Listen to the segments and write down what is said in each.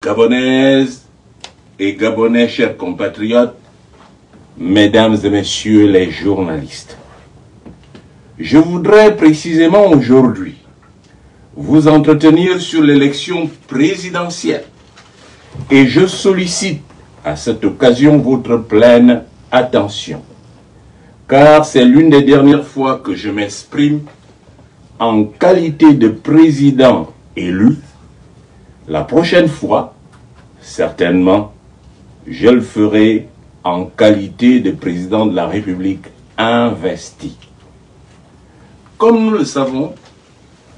Gabonaises et Gabonais, chers compatriotes, mesdames et messieurs les journalistes, je voudrais précisément aujourd'hui vous entretenir sur l'élection présidentielle et je sollicite à cette occasion votre pleine attention, car c'est l'une des dernières fois que je m'exprime en qualité de président élu. La prochaine fois, certainement, je le ferai en qualité de président de la République investi. Comme nous le savons,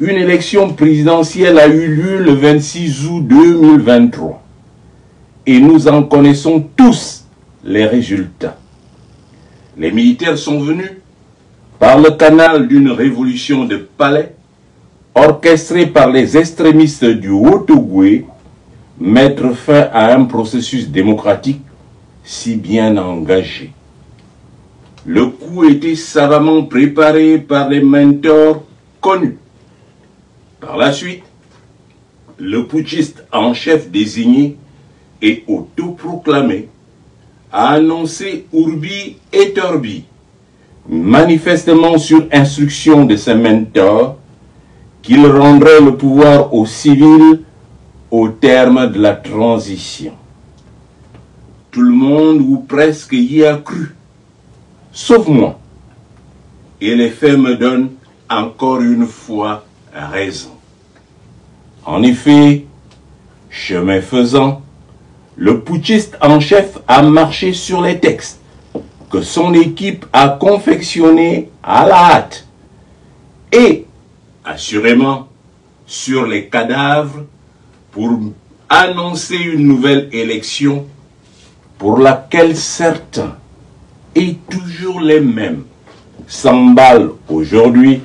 une élection présidentielle a eu lieu le 26 août 2023 et nous en connaissons tous les résultats. Les militaires sont venus par le canal d'une révolution de palais orchestré par les extrémistes du Haut-Ogooué, mettre fin à un processus démocratique si bien engagé. Le coup était savamment préparé par les mentors connus. Par la suite, le putschiste en chef désigné et autoproclamé a annoncé Urbi et Orbi, manifestement sur instruction de ses mentors, qu'il rendrait le pouvoir aux civils au terme de la transition. Tout le monde ou presque y a cru, sauf moi. Et les faits me donnent encore une fois raison. En effet, chemin faisant, le putschiste en chef a marché sur les textes que son équipe a confectionnés à la hâte et assurément sur les cadavres pour annoncer une nouvelle élection pour laquelle certains, et toujours les mêmes, s'emballent aujourd'hui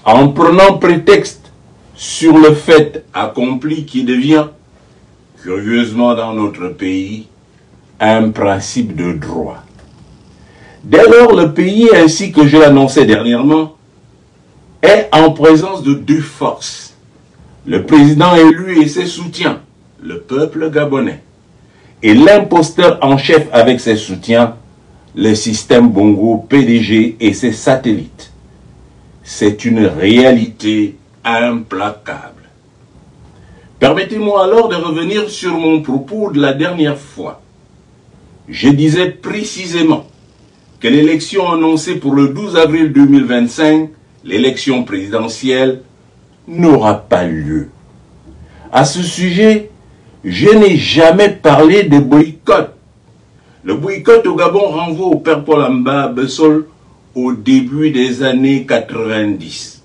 en prenant prétexte sur le fait accompli qui devient, curieusement dans notre pays, un principe de droit. Dès lors, le pays, ainsi que je l'annonçais dernièrement, est en présence de deux forces, le président élu et ses soutiens, le peuple gabonais, et l'imposteur en chef avec ses soutiens, le système Bongo PDG et ses satellites. C'est une réalité implacable. Permettez-moi alors de revenir sur mon propos de la dernière fois. Je disais précisément que l'élection annoncée pour le 12 avril 2025, l'élection présidentielle, n'aura pas lieu. À ce sujet, je n'ai jamais parlé de boycott. Le boycott au Gabon renvoie au père Paul Amba Bessol au début des années 90.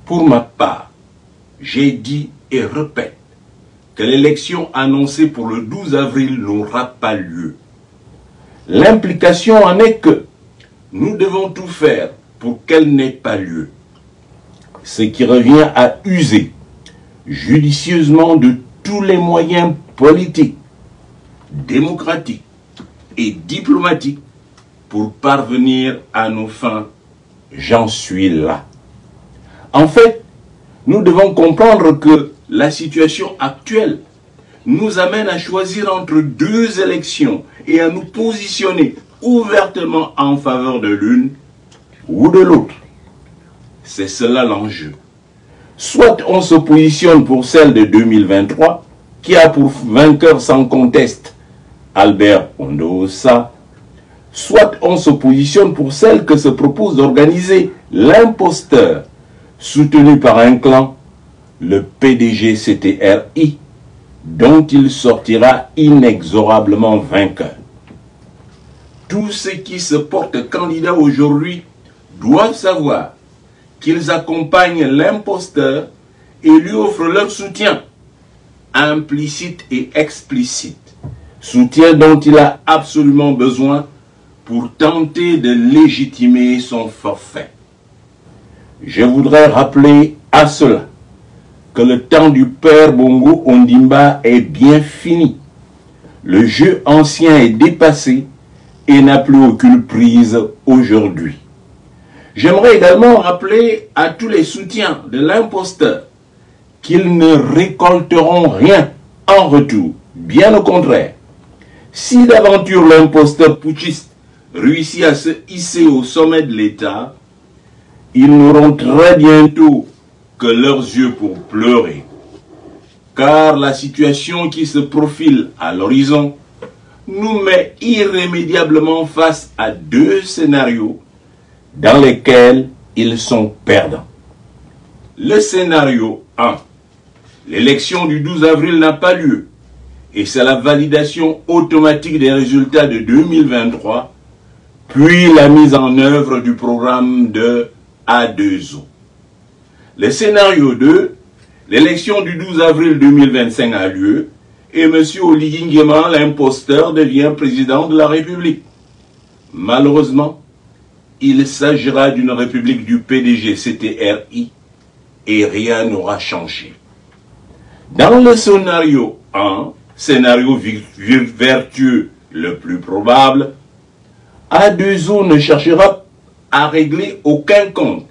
Pour ma part, j'ai dit et répète que l'élection annoncée pour le 12 avril n'aura pas lieu. L'implication en est que nous devons tout faire pour qu'elle n'ait pas lieu. Ce qui revient à user judicieusement de tous les moyens politiques, démocratiques et diplomatiques pour parvenir à nos fins. J'en suis là. En fait, nous devons comprendre que la situation actuelle nous amène à choisir entre deux élections et à nous positionner ouvertement en faveur de l'une ou de l'autre. C'est cela l'enjeu. Soit on se positionne pour celle de 2023, qui a pour vainqueur sans conteste Albert Pondosa, soit on se positionne pour celle que se propose d'organiser l'imposteur, soutenu par un clan, le PDG CTRI, dont il sortira inexorablement vainqueur. Tous ceux qui se portent candidats aujourd'hui doivent savoir qu'ils accompagnent l'imposteur et lui offrent leur soutien, implicite et explicite, soutien dont il a absolument besoin pour tenter de légitimer son forfait. Je voudrais rappeler à cela que le temps du père Bongo Ondimba est bien fini. Le jeu ancien est dépassé et n'a plus aucune prise aujourd'hui. J'aimerais également rappeler à tous les soutiens de l'imposteur qu'ils ne récolteront rien en retour. Bien au contraire. Si d'aventure l'imposteur putschiste réussit à se hisser au sommet de l'État, ils n'auront très bientôt que leurs yeux pour pleurer. Car la situation qui se profile à l'horizon nous met irrémédiablement face à deux scénarios dans lesquels ils sont perdants. Le scénario 1. L'élection du 12 avril n'a pas lieu et c'est la validation automatique des résultats de 2023 puis la mise en œuvre du programme de A2O. Le scénario 2, l'élection du 12 avril 2025 a lieu et M. Oligui Nguema, l'imposteur, devient président de la République. Malheureusement, il s'agira d'une république du PDG-CTRI et rien n'aura changé. Dans le scénario 1, scénario vertueux le plus probable, A2O ne cherchera à régler aucun compte,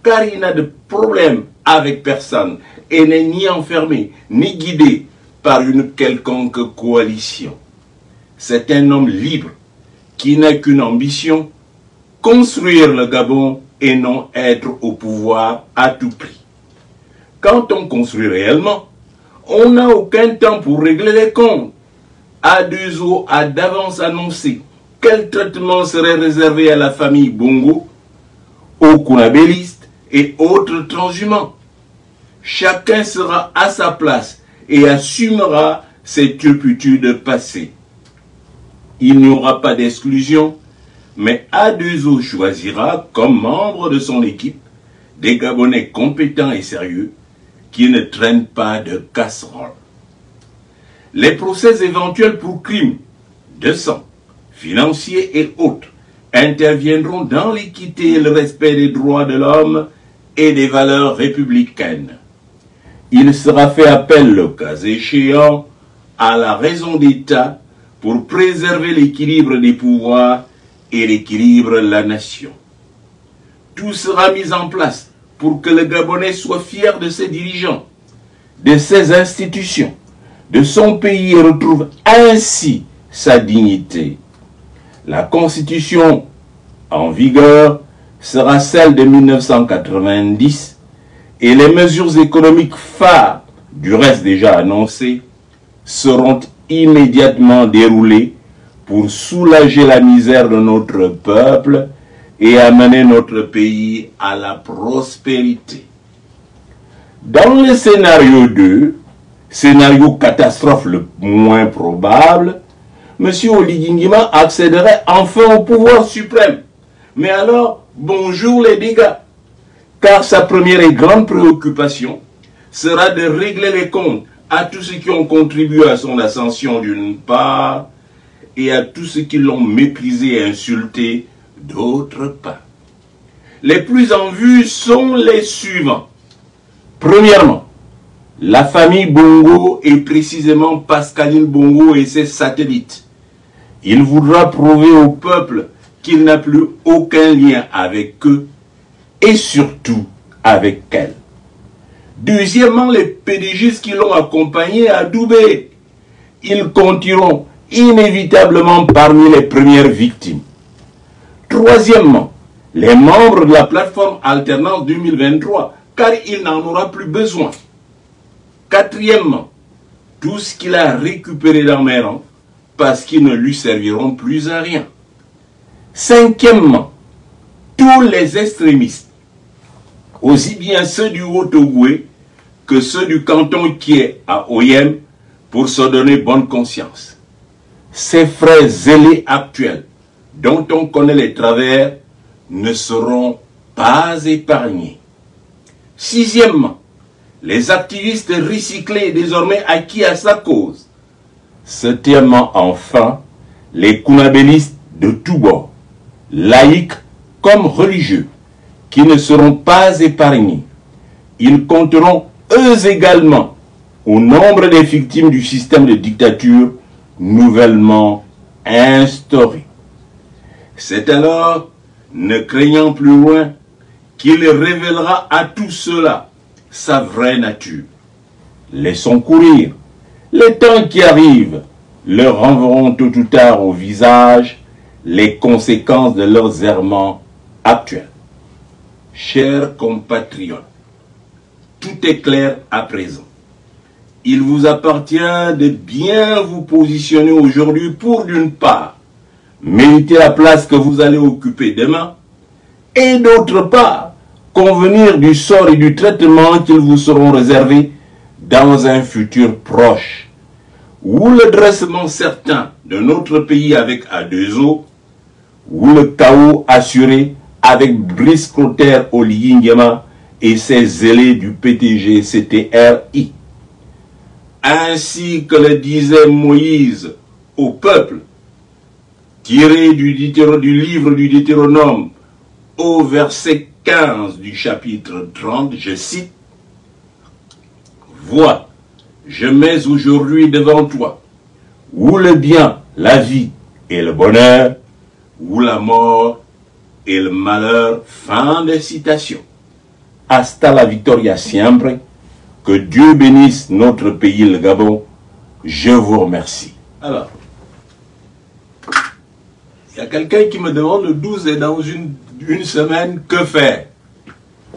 car il n'a de problème avec personne et n'est ni enfermé, ni guidé par une quelconque coalition. C'est un homme libre qui n'a qu'une ambition, construire le Gabon et non être au pouvoir à tout prix. Quand on construit réellement, on n'a aucun temps pour régler les comptes. A2O a d'avance annoncé quel traitement serait réservé à la famille Bongo, aux Kounabélistes et autres transhumants. Chacun sera à sa place et assumera ses turpitudes passées. Il n'y aura pas d'exclusion, mais A2O choisira comme membre de son équipe des Gabonais compétents et sérieux qui ne traînent pas de casserole. Les procès éventuels pour crimes de sang, financiers et autres, interviendront dans l'équité et le respect des droits de l'homme et des valeurs républicaines. Il sera fait appel, le cas échéant, à la raison d'État pour préserver l'équilibre des pouvoirs et l'équilibre de la nation. Tout sera mis en place pour que le Gabonais soit fier de ses dirigeants, de ses institutions, de son pays et retrouve ainsi sa dignité. La Constitution en vigueur sera celle de 1990 et les mesures économiques phares, du reste déjà annoncées, seront immédiatement déroulées pour soulager la misère de notre peuple et amener notre pays à la prospérité. Dans le scénario 2, scénario catastrophe le moins probable, M. Oligui Nguema accéderait enfin au pouvoir suprême. Mais alors, bonjour les dégâts, car sa première et grande préoccupation sera de régler les comptes à tous ceux qui ont contribué à son ascension d'une part, et à tous ceux qui l'ont méprisé et insulté d'autre part. Les plus en vue sont les suivants. Premièrement, la famille Bongo et précisément Pascaline Bongo et ses satellites. Il voudra prouver au peuple qu'il n'a plus aucun lien avec eux et surtout avec elle. Deuxièmement, les PDGistes qui l'ont accompagné à Doubé. Ils compteront inévitablement parmi les premières victimes. Troisièmement, les membres de la plateforme Alternance 2023, car il n'en aura plus besoin. Quatrièmement, tout ce qu'il a récupéré dans mes rangs, parce qu'ils ne lui serviront plus à rien. Cinquièmement, tous les extrémistes, aussi bien ceux du Haut-Ogooué que ceux du canton qui est à Oyem, pour se donner bonne conscience. Ces frères zélés actuels, dont on connaît les travers, ne seront pas épargnés. Sixièmement, les activistes recyclés et désormais acquis à sa cause. Septièmement, enfin, les Kounabélistes de tous bords, laïcs comme religieux, qui ne seront pas épargnés. Ils compteront eux également au nombre des victimes du système de dictature nouvellement instauré. C'est alors, ne craignant plus loin, qu'il révélera à tout cela sa vraie nature. Laissons courir Les temps qui arrivent leur renverront tôt ou tard au visage les conséquences de leurs errements actuels. Chers compatriotes, tout est clair à présent. Il vous appartient de bien vous positionner aujourd'hui pour, d'une part, mériter la place que vous allez occuper demain, et d'autre part, convenir du sort et du traitement qu'ils vous seront réservés dans un futur proche, où le dressement certain de notre pays avec A2O, ou le chaos assuré avec Brice Clotaire Oligui Nguema et ses zélés du PTG-CTRI. Ainsi que le disait Moïse au peuple, tiré du livre du Deutéronome au verset 15 du chapitre 30, je cite, « Vois, je mets aujourd'hui devant toi, ou le bien, la vie et le bonheur, ou la mort et le malheur. » Fin de citation. Hasta la victoria siempre. Que Dieu bénisse notre pays, le Gabon. Je vous remercie. Alors, il y a quelqu'un qui me demande le 12 et dans une semaine, que faire?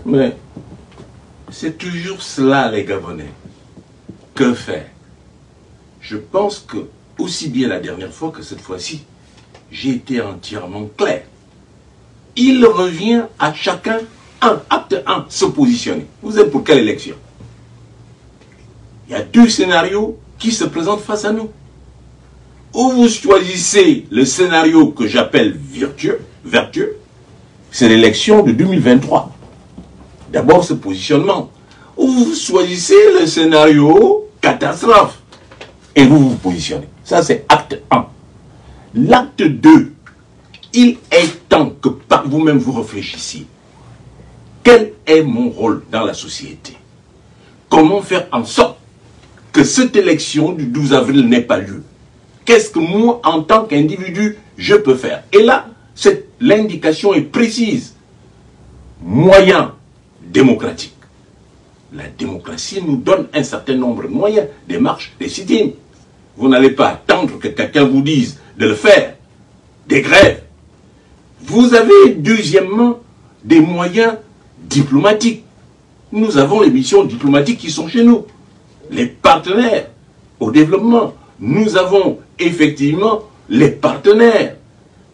Mais c'est toujours cela, les Gabonais. Que faire? Je pense que, aussi bien la dernière fois que cette fois-ci, j'ai été entièrement clair. Il revient à chacun, acte 1, se positionner. Vous êtes pour quelle élection? Il y a deux scénarios qui se présentent face à nous. Ou vous choisissez le scénario que j'appelle vertueux, c'est l'élection de 2023. D'abord ce positionnement. Ou vous choisissez le scénario catastrophe et vous vous positionnez. Ça c'est acte 1. L'acte 2, il est temps que par vous-même vous réfléchissiez. Quel est mon rôle dans la société? Comment faire en sorte que cette élection du 12 avril n'ait pas lieu? Qu'est-ce que moi, en tant qu'individu, je peux faire? Et là, l'indication est précise. Moyen démocratique. La démocratie nous donne un certain nombre de moyens, des marches, des sit-ins. Vous n'allez pas attendre que quelqu'un vous dise de le faire. Des grèves. Vous avez, deuxièmement, des moyens diplomatiques. Nous avons les missions diplomatiques qui sont chez nous. Les partenaires au développement. Nous avons effectivement les partenaires.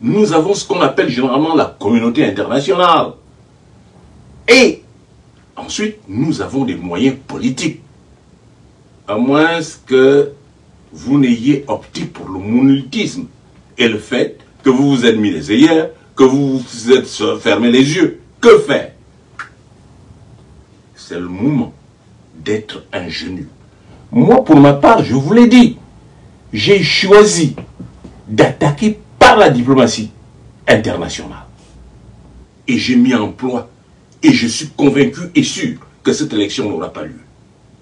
Nous avons ce qu'on appelle généralement la communauté internationale. Et ensuite, nous avons des moyens politiques. À moins que vous n'ayez opté pour le monétisme et le fait que vous vous êtes mis les œillères, que vous vous êtes fermé les yeux. Que faire? C'est le moment d'être ingénu. Moi, pour ma part, je vous l'ai dit, j'ai choisi d'attaquer par la diplomatie internationale. Et j'ai mis en emploi, et je suis convaincu et sûr que cette élection n'aura pas lieu.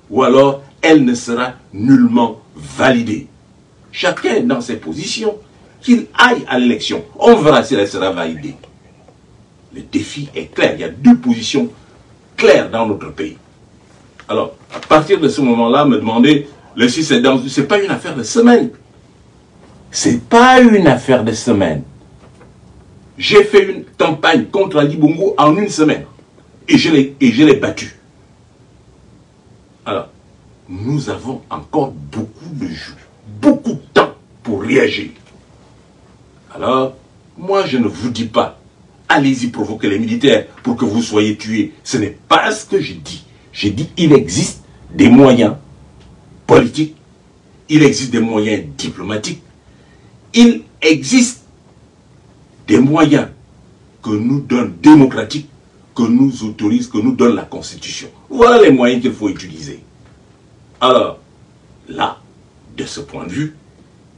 Ou alors, elle ne sera nullement validée. Chacun dans ses positions, qu'il aille à l'élection. On verra si elle sera validée. Le défi est clair. Il y a deux positions claires dans notre pays. Alors, à partir de ce moment-là, me demander, le 6 et dans, c'est pas une affaire de semaine. C'est pas une affaire de semaine. J'ai fait une campagne contre Ali Bongo en une semaine. Et je l'ai battu. Alors, nous avons encore beaucoup de jours, beaucoup de temps pour réagir. Alors, moi je ne vous dis pas, allez-y provoquer les militaires pour que vous soyez tués. Ce n'est pas ce que j'ai dit. J'ai dit qu'il existe des moyens politiques, il existe des moyens diplomatiques, il existe des moyens que nous donne démocratiques, que nous autorise, que nous donne la Constitution. Voilà les moyens qu'il faut utiliser. Alors, là, de ce point de vue,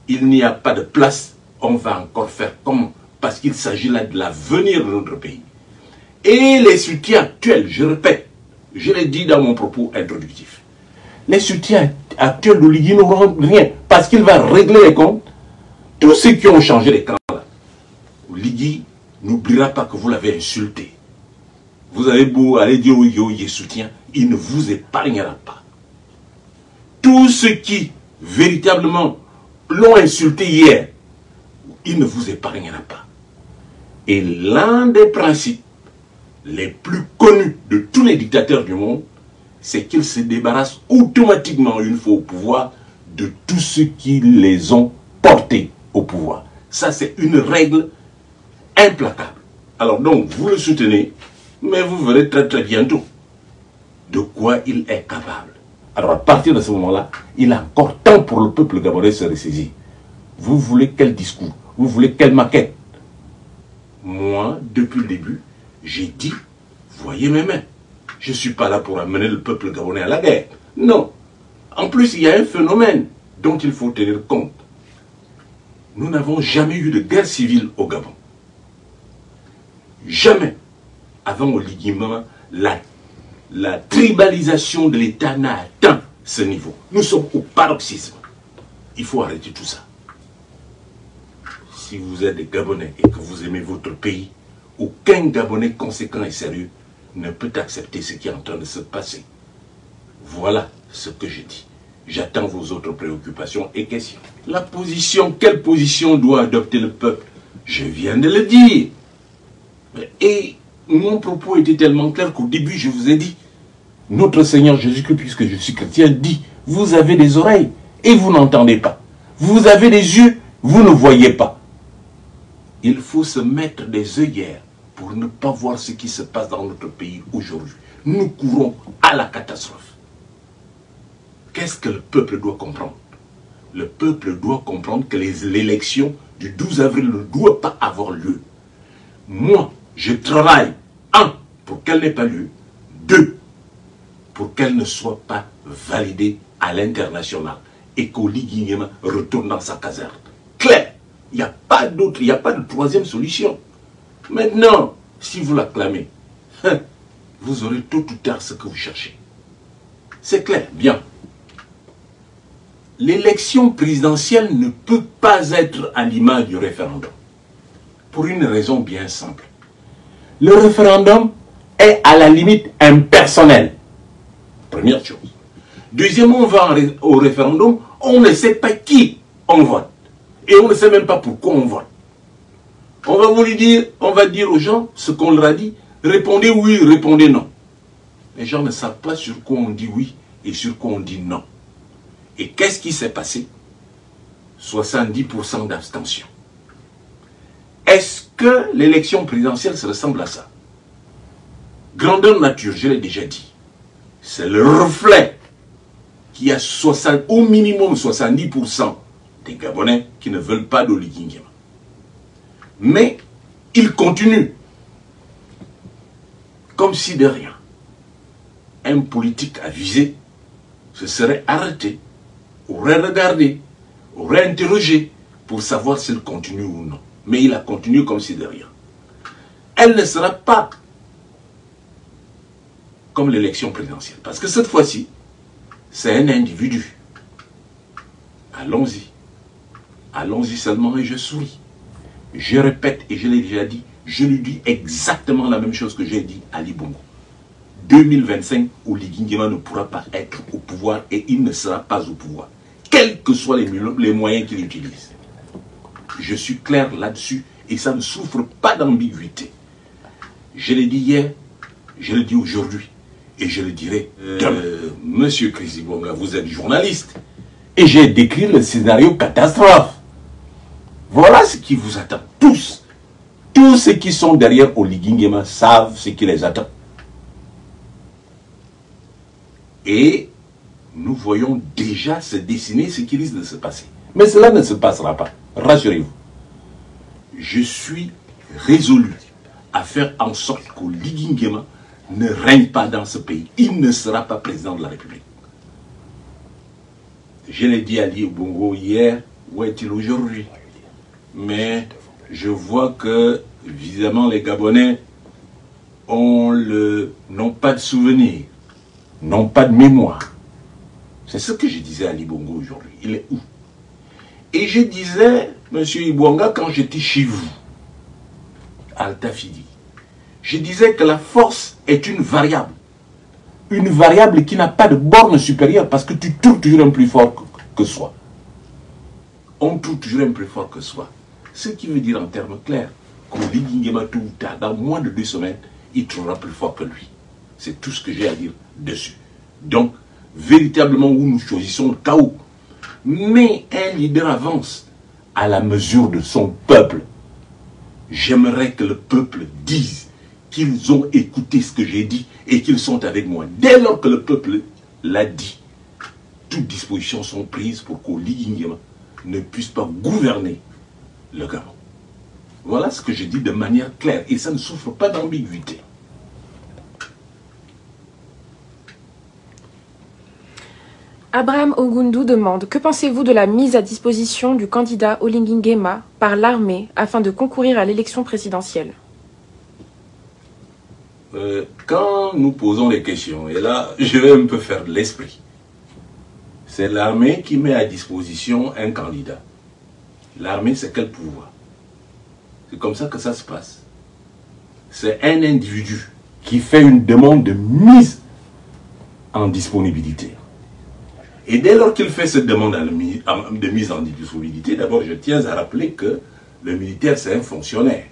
il n'y a pas de place. On va encore faire comment? Parce qu'il s'agit là de l'avenir de notre pays. Et les soutiens actuels, je répète, je l'ai dit dans mon propos introductif, les soutiens actuels d'Oligui n'auront rien, parce qu'il va régler les comptes. Tous ceux qui ont changé les camps là, Oligui n'oubliera pas que vous l'avez insulté. Vous avez beau aller dire oui, il soutient, il ne vous épargnera pas. Tous ceux qui véritablement l'ont insulté hier, il ne vous épargnera pas. Et l'un des principes les plus connus de tous les dictateurs du monde, c'est qu'ils se débarrassent automatiquement, une fois au pouvoir, de tous ceux qui les ont portés au pouvoir. Ça, c'est une règle implacable. Alors donc, vous le soutenez, mais vous verrez très très bientôt de quoi il est capable. Alors à partir de ce moment-là, il a encore temps pour le peuple gabonais de se ressaisir. Vous voulez quel discours? Vous voulez quelle maquette? Moi, depuis le début, j'ai dit, voyez mes mains. Je ne suis pas là pour amener le peuple gabonais à la guerre. Non. En plus, il y a un phénomène dont il faut tenir compte. Nous n'avons jamais eu de guerre civile au Gabon. Jamais. Avant Oligui Nguema, la tribalisation de l'État n'a atteint ce niveau. Nous sommes au paroxysme. Il faut arrêter tout ça. Si vous êtes des Gabonais et que vous aimez votre pays, aucun Gabonais conséquent et sérieux ne peut accepter ce qui est en train de se passer. Voilà ce que je dis. J'attends vos autres préoccupations et questions. La position, quelle position doit adopter le peuple? Je viens de le dire. Et mon propos était tellement clair qu'au début, je vous ai dit, notre Seigneur Jésus-Christ, puisque je suis chrétien, dit, vous avez des oreilles et vous n'entendez pas. Vous avez des yeux, vous ne voyez pas. Il faut se mettre des œillères pour ne pas voir ce qui se passe dans notre pays aujourd'hui. Nous courons à la catastrophe. Qu'est-ce que le peuple doit comprendre? Le peuple doit comprendre que l'élection du 12 avril ne doit pas avoir lieu. Moi, je travaille, 1, pour qu'elle n'ait pas lieu, 2, pour qu'elle ne soit pas validée à l'international et qu'Oligui Nguema retourne dans sa caserne. Clair, il n'y a pas d'autre, il n'y a pas de troisième solution. Maintenant, si vous l'acclamez, vous aurez tôt ou tard ce que vous cherchez. C'est clair, bien. L'élection présidentielle ne peut pas être à l'image du référendum. Pour une raison bien simple. Le référendum est à la limite impersonnel. Première chose. Deuxièmement, on va au référendum, on ne sait pas qui on vote. Et on ne sait même pas pourquoi on vote. On va vous dire, on va dire aux gens ce qu'on leur a dit, répondez oui, répondez non. Les gens ne savent pas sur quoi on dit oui et sur quoi on dit non. Et qu'est-ce qui s'est passé? 70% d'abstention. Est-ce que l'élection présidentielle se ressemble à ça? Grandeur nature, je l'ai déjà dit. C'est le reflet qu'il y a au minimum 70% des Gabonais qui ne veulent pas d'Oligui Nguema. Mais il continue. Comme si de rien. Un politique avisé se serait arrêté, aurait regardé, aurait interrogé pour savoir s'il continue ou non. Mais il a continué comme si de rien. Elle ne sera pas comme l'élection présidentielle. Parce que cette fois-ci, c'est un individu. Allons-y. Allons-y seulement et je souris. Je répète et je l'ai déjà dit, je lui dis exactement la même chose que j'ai dit à Ali Bongo. 2025, Oligui Nguema ne pourra pas être au pouvoir et il ne sera pas au pouvoir. Quels que soient les moyens qu'il utilise. Je suis clair là-dessus et ça ne souffre pas d'ambiguïté. Je l'ai dit hier, je le dis aujourd'hui et je le dirai demain. Monsieur Chris Ibonga, vous êtes journaliste et j'ai décrit le scénario catastrophe. Voilà ce qui vous attend, tous. Tous ceux qui sont derrière Oligui Nguema savent ce qui les attend. Et nous voyons déjà se dessiner ce qui risque de se passer. Mais cela ne se passera pas, rassurez-vous. Je suis résolu à faire en sorte qu'Oligui Nguema ne règne pas dans ce pays. Il ne sera pas président de la République. Je l'ai dit à Ali Bongo hier, où est-il aujourd'hui? Mais je vois que, évidemment, les Gabonais n'ont pas de souvenir, n'ont pas de mémoire. C'est ce que je disais à Ali Bongo aujourd'hui. Il est où? Et je disais, monsieur Ibonga, quand j'étais chez vous, à Altafidi, je disais que la force est une variable. Une variable qui n'a pas de borne supérieure parce que tu tournes toujours un plus fort que soi. On trouve toujours un plus fort que soi. Ce qui veut dire en termes clairs qu'Oligui Nguema, tout ou tard, dans moins de 2 semaines, il trouvera plus fort que lui. C'est tout ce que j'ai à dire dessus. Donc, véritablement, où nous choisissons le chaos. Mais un leader avance à la mesure de son peuple. J'aimerais que le peuple dise qu'ils ont écouté ce que j'ai dit et qu'ils sont avec moi. Dès lors que le peuple l'a dit, toutes dispositions sont prises pour qu'Oligui Nguema ne puisse pas gouverner le Gabon. Voilà ce que je dis de manière claire et ça ne souffre pas d'ambiguïté. Abraham Ogundu demande: que pensez-vous de la mise à disposition du candidat Oligui Nguema par l'armée afin de concourir à l'élection présidentielle? Quand nous posons les questions, et là je vais un peu faire de l'esprit, c'est l'armée qui met à disposition un candidat. L'armée, c'est quel pouvoir? C'est comme ça que ça se passe. C'est un individu qui fait une demande de mise en disponibilité. Et dès lors qu'il fait cette demande de mise en disponibilité, d'abord je tiens à rappeler que le militaire c'est un fonctionnaire.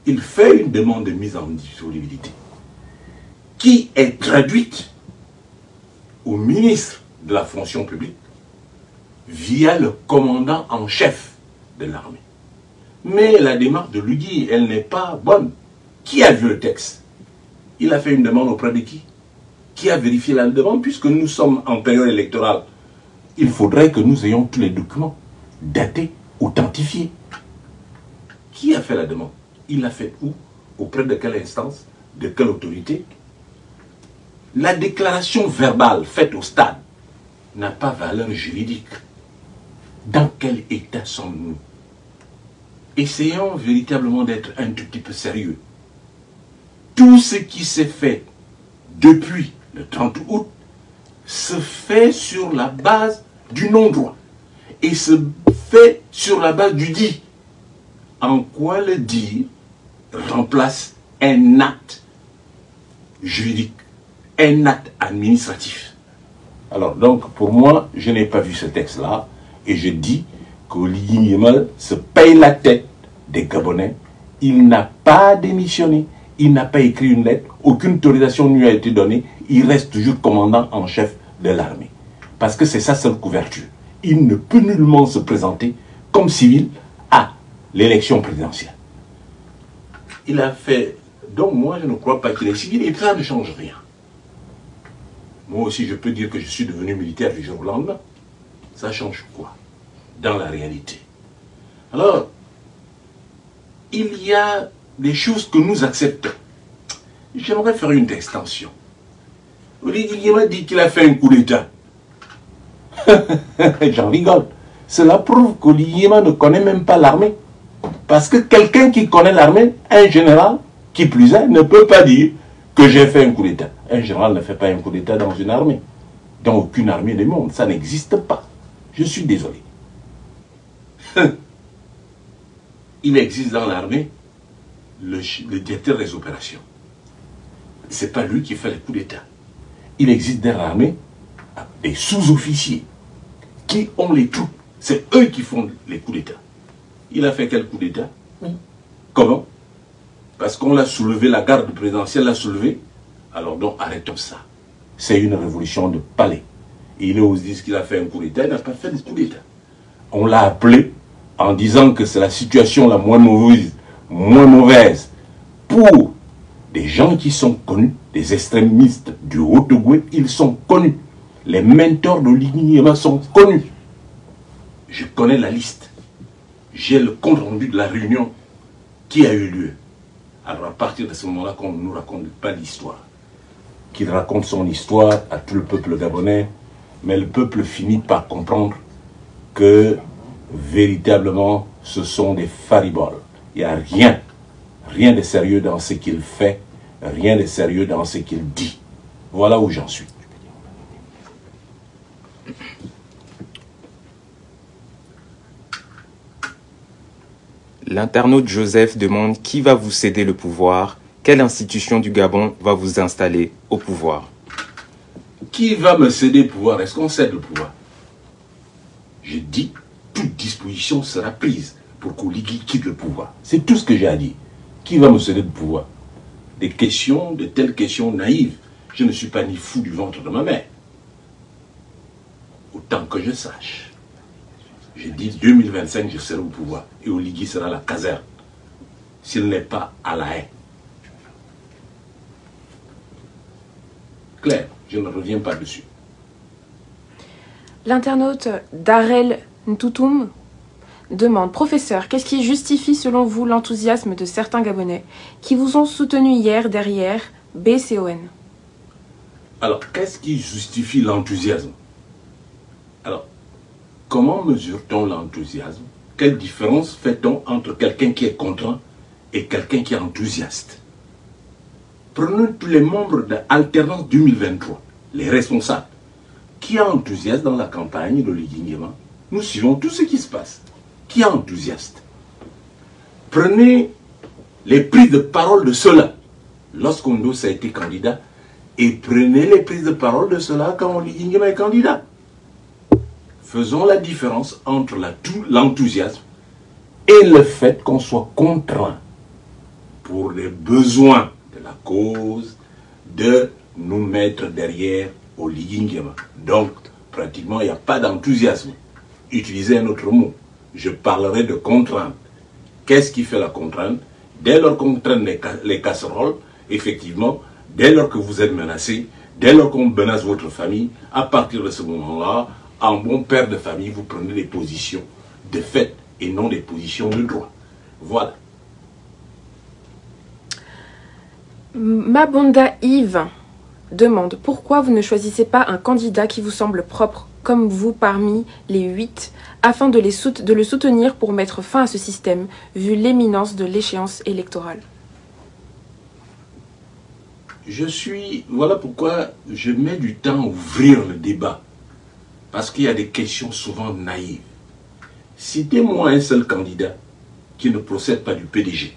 Il fait une demande de mise en disponibilité qui est traduite au ministre de la fonction publique via le commandant en chef de l'armée. Mais la démarche de Oligui, elle n'est pas bonne. Qui a vu le texte? Il a fait une demande auprès de qui? Qui a vérifié la demande? Puisque nous sommes en période électorale, il faudrait que nous ayons tous les documents datés, authentifiés. Qui a fait la demande? Il l'a fait où? Auprès de quelle instance? De quelle autorité? La déclaration verbale faite au stade n'a pas valeur juridique. Dans quel état sommes-nous? Essayons véritablement d'être un tout petit peu sérieux. Tout ce qui s'est fait depuis le 30 août se fait sur la base du non-droit et se fait sur la base du dit. En quoi le dire remplace un acte juridique, un acte administratif? Alors donc pour moi, je n'ai pas vu ce texte-là et je dis qu'Oligui Nguema se paye la tête des Gabonais. Il n'a pas démissionné, il n'a pas écrit une lettre, aucune autorisation ne lui a été donnée, il reste toujours commandant en chef de l'armée. Parce que c'est sa seule couverture. Il ne peut nullement se présenter comme civil à l'élection présidentielle. Il a fait... Donc moi je ne crois pas qu'il est civil et ça ne change rien. Moi aussi je peux dire que je suis devenu militaire du jour au lendemain. Ça change quoi dans la réalité? Alors, il y a des choses que nous acceptons. J'aimerais faire une extension. Oligui Nguema dit qu'il a fait un coup d'État. J'en rigole. Cela prouve qu'Oligui Nguema ne connaît même pas l'armée. Parce que quelqu'un qui connaît l'armée, un général, qui plus est, ne peut pas dire que j'ai fait un coup d'État. Un général ne fait pas un coup d'État dans une armée. Dans aucune armée du monde. Ça n'existe pas. Je suis désolé. Il existe dans l'armée le directeur des opérations. Ce n'est pas lui qui fait les coups d'État. Il existe dans l'armée des sous-officiers qui ont les troupes. C'est eux qui font les coups d'État. Il a fait quel coup d'État? Comment? Parce qu'on l'a soulevé, la garde présidentielle l'a soulevé. Alors donc arrêtons ça. C'est une révolution de palais. Et il ose dire qu'il a fait un coup d'État, il n'a pas fait de coup d'État. On l'a appelé en disant que c'est la situation la moins mauvaise pour des gens qui sont connus, des extrémistes du Haut-Ogooué, ils sont connus. Les mentors d'Oligui Nguema sont connus. Je connais la liste. J'ai le compte rendu de la réunion qui a eu lieu. Alors à partir de ce moment-là, qu'on ne nous raconte pas l'histoire. Qu'il raconte son histoire à tout le peuple gabonais, mais le peuple finit par comprendre que véritablement ce sont des fariboles. Il n'y a rien de sérieux dans ce qu'il fait, rien de sérieux dans ce qu'il dit. Voilà où j'en suis. L'internaute Joseph demande qui va vous céder le pouvoir, quelle institution du Gabon va vous installer au pouvoir? Qui va me céder le pouvoir? Est-ce qu'on cède le pouvoir? Je dis, toute disposition sera prise pour qu'Oligui quitte le pouvoir. C'est tout ce que j'ai à dire. Qui va me céder le pouvoir? Des questions, de telles questions naïves. Je ne suis pas ni fou du ventre de ma mère. Autant que je sache. Je dis 2025, je serai au pouvoir. Et Oligui sera à la caserne. S'il n'est pas à la haie. Claire, je ne reviens pas dessus. L'internaute Darel Ntoutoum demande: Professeur, qu'est-ce qui justifie selon vous l'enthousiasme de certains Gabonais qui vous ont soutenu hier derrière BCON? Alors, qu'est-ce qui justifie l'enthousiasme? Alors, comment mesure-t-on l'enthousiasme? Quelle différence fait-on entre quelqu'un qui est content et quelqu'un qui est enthousiaste? Prenons tous les membres de l'alternance 2023, les responsables. Qui est enthousiaste dans la campagne de l'Oligui Nguema? Nous suivons tout ce qui se passe. Qui est enthousiaste? Prenez les prises de parole de ceux-là, lorsqu'Ondos a été candidat, et prenez les prises de parole de ceux-là quand Oligui Nguema est candidat. Faisons la différence entre l'enthousiasme et le fait qu'on soit contraint pour les besoins de la cause de nous mettre derrière Oligui Nguema. Donc, pratiquement, il n'y a pas d'enthousiasme. Utilisez un autre mot. Je parlerai de contrainte. Qu'est-ce qui fait la contrainte? Dès lors qu'on traîne les casseroles, effectivement, dès lors que vous êtes menacé, dès lors qu'on menace votre famille, à partir de ce moment-là, en bon père de famille, vous prenez des positions de fait et non des positions de droit. Voilà. Mabonda Yves demande: pourquoi vous ne choisissez pas un candidat qui vous semble propre comme vous parmi les 8 afin de le soutenir pour mettre fin à ce système vu l'éminence de l'échéance électorale? Voilà pourquoi je mets du temps à ouvrir le débat. Parce qu'il y a des questions souvent naïves. Citez-moi un seul candidat qui ne procède pas du PDG.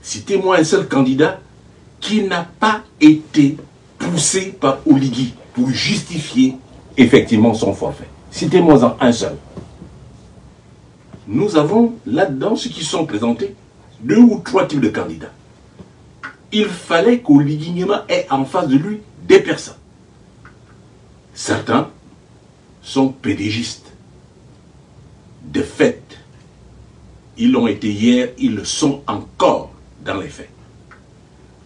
Citez-moi un seul candidat qui n'a pas été poussé par Oligui pour justifier effectivement son forfait. Citez-moi un seul. Nous avons là-dedans, ceux qui sont présentés, 2 ou 3 types de candidats. Il fallait qu'Oligui Nguema ait en face de lui des personnes. Certains sont pédégistes. De fait, ils l'ont été hier, ils le sont encore dans les faits.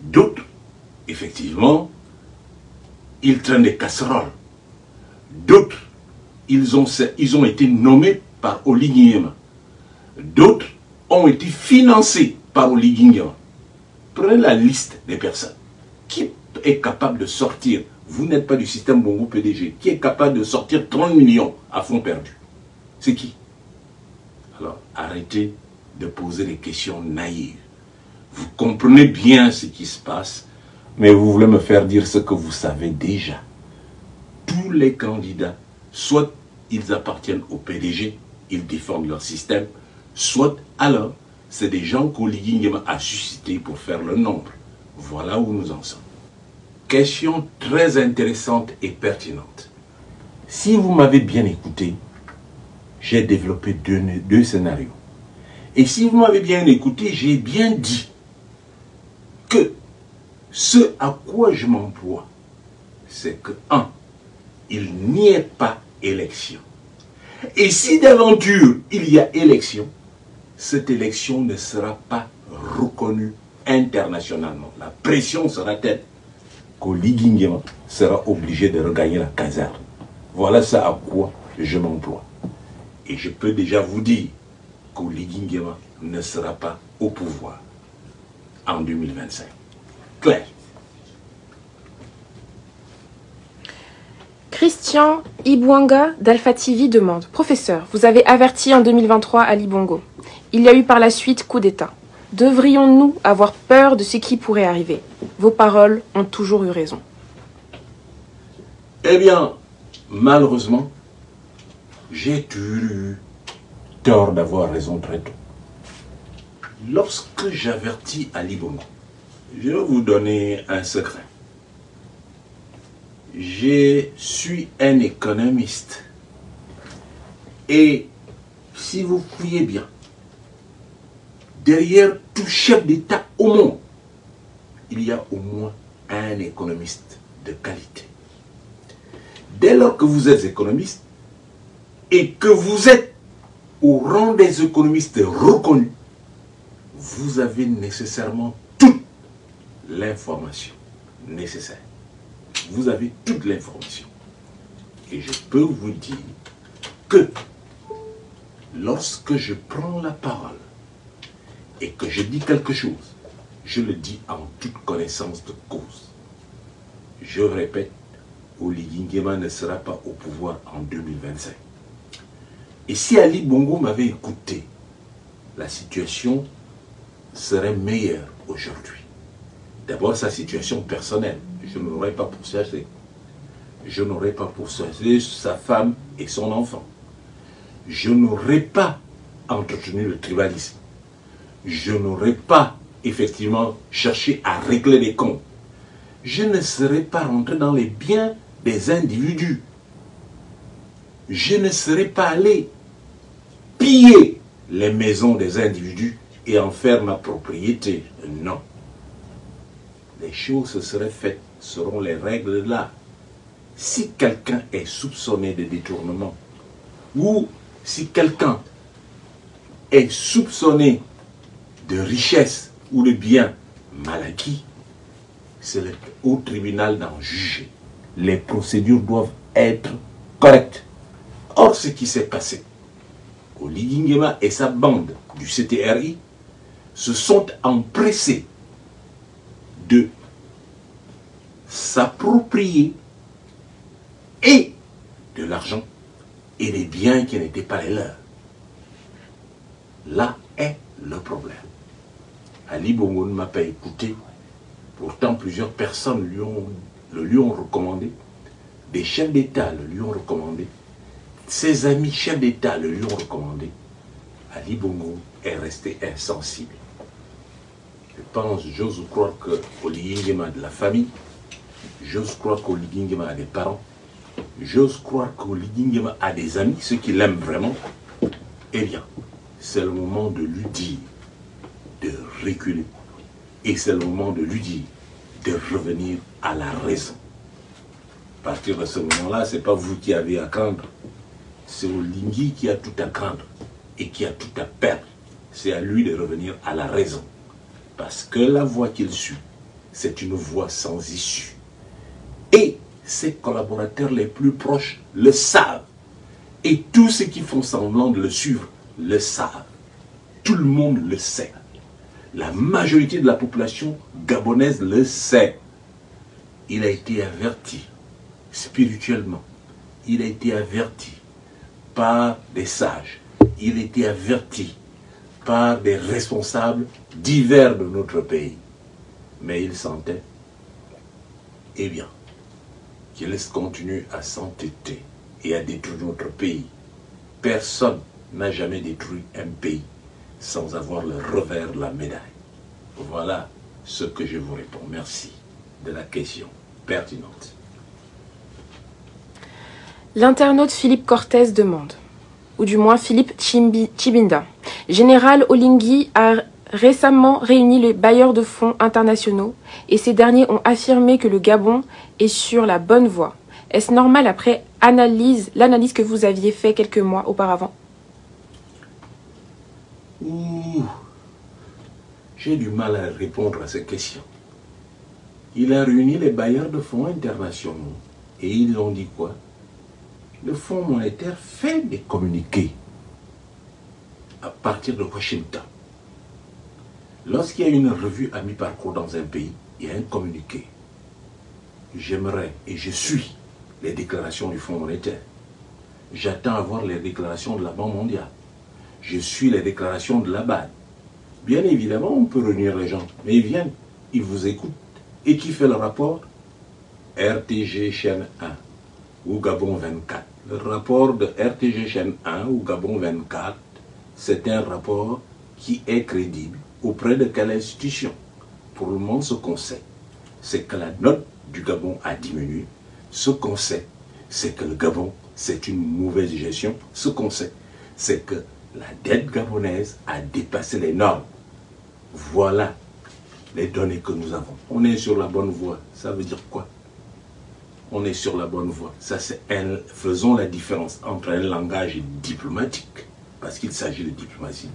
D'autres, effectivement, ils traînent des casseroles. D'autres, ils ont été nommés par Oligui Nguema. D'autres ont été financés par Oligui Nguema. Prenez la liste des personnes. Qui est capable de sortir? Vous n'êtes pas du système Bongo PDG. Qui est capable de sortir 30 millions à fond perdu? C'est qui? Alors, arrêtez de poser des questions naïves. Vous comprenez bien ce qui se passe, mais vous voulez me faire dire ce que vous savez déjà. Tous les candidats, soit ils appartiennent au PDG, ils défendent leur système, soit alors, c'est des gens qu'Oligui Nguema a suscités pour faire le nombre. Voilà où nous en sommes. Question très intéressante et pertinente. Si vous m'avez bien écouté, j'ai développé deux scénarios. Et si vous m'avez bien écouté, j'ai bien dit que ce à quoi je m'emploie, c'est que 1. Il n'y ait pas élection. Et si d'aventure il y a élection, cette élection ne sera pas reconnue internationalement. La pression sera telle qu'Oligui Nguema sera obligé de regagner la caserne. Voilà ça à quoi je m'emploie. Et je peux déjà vous dire qu'Oligui Nguema ne sera pas au pouvoir en 2025. Claire. Christian Ibwanga d'Alpha TV demande: Professeur, vous avez averti en 2023 Ali Bongo. Il y a eu par la suite coup d'État. Devrions-nous avoir peur de ce qui pourrait arriver? Vos paroles ont toujours eu raison. Eh bien, malheureusement, j'ai toujours eu tort d'avoir raison très tôt. Lorsque j'avertis Ali Bongo, je vais vous donner un secret. Je suis un économiste. Et si vous fouillez bien, derrière tout chef d'État au monde, il y a au moins un économiste de qualité. Dès lors que vous êtes économiste et que vous êtes au rang des économistes reconnus, vous avez nécessairement toute l'information nécessaire. Vous avez toute l'information. Et je peux vous dire que lorsque je prends la parole et que je dis quelque chose, je le dis en toute connaissance de cause. Je répète, Oligui Nguema ne sera pas au pouvoir en 2025. Et si Ali Bongo m'avait écouté, la situation serait meilleure aujourd'hui. D'abord, sa situation personnelle. Je n'aurais pas pourchassé. Je n'aurais pas pourchassé sa femme et son enfant. Je n'aurais pas entretenu le tribalisme. Je n'aurais pas effectivement cherché à régler les comptes. Je ne serais pas rentré dans les biens des individus. Je ne serais pas allé piller les maisons des individus et en faire ma propriété. Non. Les choses se seraient faites selon les règles là. Si quelqu'un est soupçonné de détournement, ou si quelqu'un est soupçonné de richesse ou de biens mal acquis, c'est au tribunal d'en juger. Les procédures doivent être correctes. Or, ce qui s'est passé, Oligui Nguema et sa bande du CTRI se sont empressés de s'approprier et de l'argent et des biens qui n'étaient pas les leurs. Là est le problème. Ali Bongo ne m'a pas écouté. Pourtant, plusieurs personnes le lui ont recommandé. Des chefs d'État le lui ont recommandé. Ses amis chefs d'État le lui ont recommandé. Ali Bongo est resté insensible. Je pense, j'ose croire que Oligui Nguema a de la famille. J'ose croire qu'Oligui Nguema a des parents. J'ose croire qu'Oligui Nguema a des amis, ceux qui l'aiment vraiment. Eh bien, c'est le moment de lui dire de reculer. Et c'est le moment de lui dire de revenir à la raison. À partir de ce moment-là, ce n'est pas vous qui avez à craindre. C'est Oligui qui a tout à craindre et qui a tout à perdre. C'est à lui de revenir à la raison. Parce que la voie qu'il suit, c'est une voie sans issue. Et ses collaborateurs les plus proches le savent. Et tous ceux qui font semblant de le suivre le savent. Tout le monde le sait. La majorité de la population gabonaise le sait. Il a été averti spirituellement. Il a été averti par des sages. Il a été averti par des responsables divers de notre pays. Mais il sentait, eh bien, qu'il continue à s'entêter et à détruire notre pays. Personne n'a jamais détruit un pays sans avoir le revers de la médaille. Voilà ce que je vous réponds. Merci de la question pertinente. L'internaute Philippe Cortez demande, ou du moins Philippe Chibinda. Général Oligui a récemment réuni les bailleurs de fonds internationaux et ces derniers ont affirmé que le Gabon est sur la bonne voie. Est-ce normal après l'analyse que vous aviez faite quelques mois auparavant? J'ai du mal à répondre à ces questions. Il a réuni les bailleurs de fonds internationaux et ils ont dit quoi? Le Fonds monétaire fait des communiqués à partir de Washington. Lorsqu'il y a une revue à mi-parcours dans un pays, il y a un communiqué. J'aimerais et je suis les déclarations du Fonds monétaire. J'attends à voir les déclarations de la Banque mondiale. Je suis les déclarations de la BAD. Bien évidemment, on peut réunir les gens, mais ils viennent, ils vous écoutent. Et qui fait le rapport? RTG chaîne 1 ou Gabon 24. Le rapport de RTG chaîne 1 ou Gabon 24, c'est un rapport qui est crédible auprès de quelle institution? Pour le moment, ce qu'on sait, c'est que la note du Gabon a diminué. Ce qu'on sait, c'est que le Gabon c'est une mauvaise gestion. Ce qu'on sait, c'est que la dette gabonaise a dépassé les normes. Voilà les données que nous avons. On est sur la bonne voie. Ça veut dire quoi? On est sur la bonne voie. Ça, faisons la différence entre un langage diplomatique, parce qu'il s'agit de diplomatie,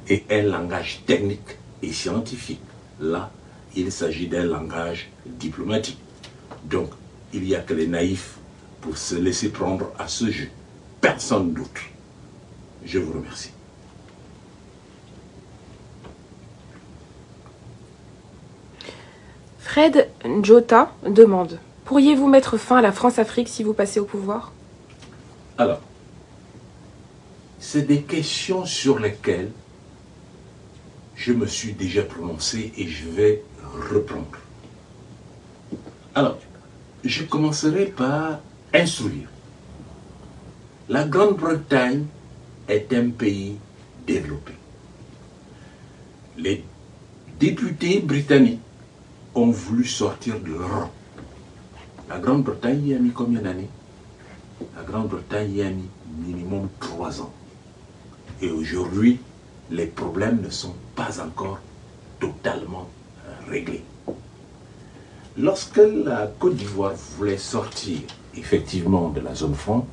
et un langage technique et scientifique. Là, il s'agit d'un langage diplomatique. Donc, il n'y a que les naïfs pour se laisser prendre à ce jeu. Personne d'autre. Je vous remercie. Fred Njota demande: pourriez-vous mettre fin à la France-Afrique si vous passez au pouvoir? Alors, c'est des questions sur lesquelles je me suis déjà prononcé et je vais reprendre. Alors, je commencerai par instruire. La Grande-Bretagne est un pays développé. Les députés britanniques ont voulu sortir de l'Europe. La Grande-Bretagne y a mis combien d'années? La Grande-Bretagne y a mis minimum 3 ans. Et aujourd'hui, les problèmes ne sont pas encore totalement réglés. Lorsque la Côte d'Ivoire voulait sortir effectivement de la zone franc,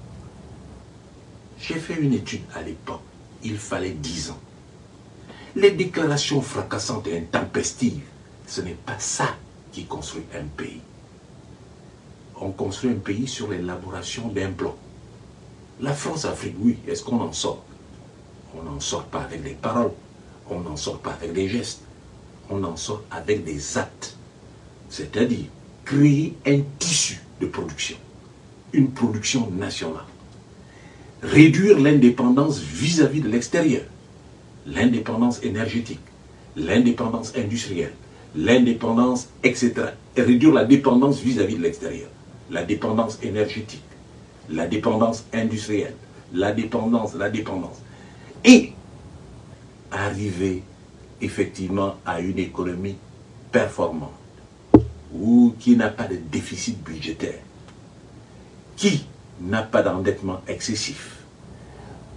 j'ai fait une étude à l'époque. Il fallait 10 ans. Les déclarations fracassantes et intempestives, ce n'est pas ça qui construit un pays. On construit un pays sur l'élaboration d'un plan. La France-Afrique, oui, est-ce qu'on en sort? On n'en sort pas avec des paroles, on n'en sort pas avec des gestes, on en sort avec des actes. C'est-à-dire créer un tissu de production, une production nationale. Réduire l'indépendance vis-à-vis de l'extérieur, l'indépendance énergétique, l'indépendance industrielle, l'indépendance, etc. Et réduire la dépendance vis-à-vis de l'extérieur, la dépendance énergétique, la dépendance industrielle, la dépendance. Et arriver effectivement à une économie performante, ou qui n'a pas de déficit budgétaire, qui n'a pas d'endettement excessif,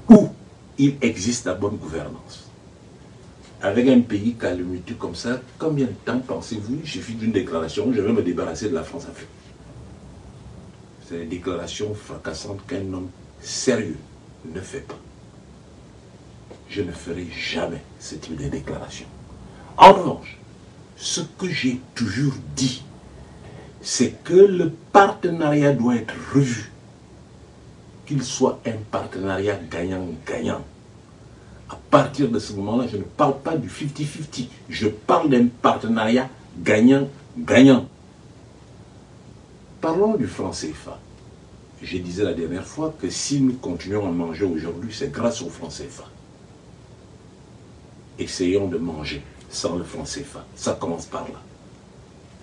où il existe la bonne gouvernance. Avec un pays calamiteux comme ça, combien de temps pensez-vous? Il suffit d'une déclaration, je vais me débarrasser de la France-Afrique. C'est une déclaration fracassante qu'un homme sérieux ne fait pas. Je ne ferai jamais ce type de déclaration. En revanche, ce que j'ai toujours dit, c'est que le partenariat doit être revu, qu'il soit un partenariat gagnant-gagnant. À partir de ce moment-là, je ne parle pas du 50-50, je parle d'un partenariat gagnant-gagnant. Parlons du franc CFA. Je disais la dernière fois que si nous continuons à manger aujourd'hui, c'est grâce au franc CFA. Essayons de manger sans le franc CFA. Ça commence par là.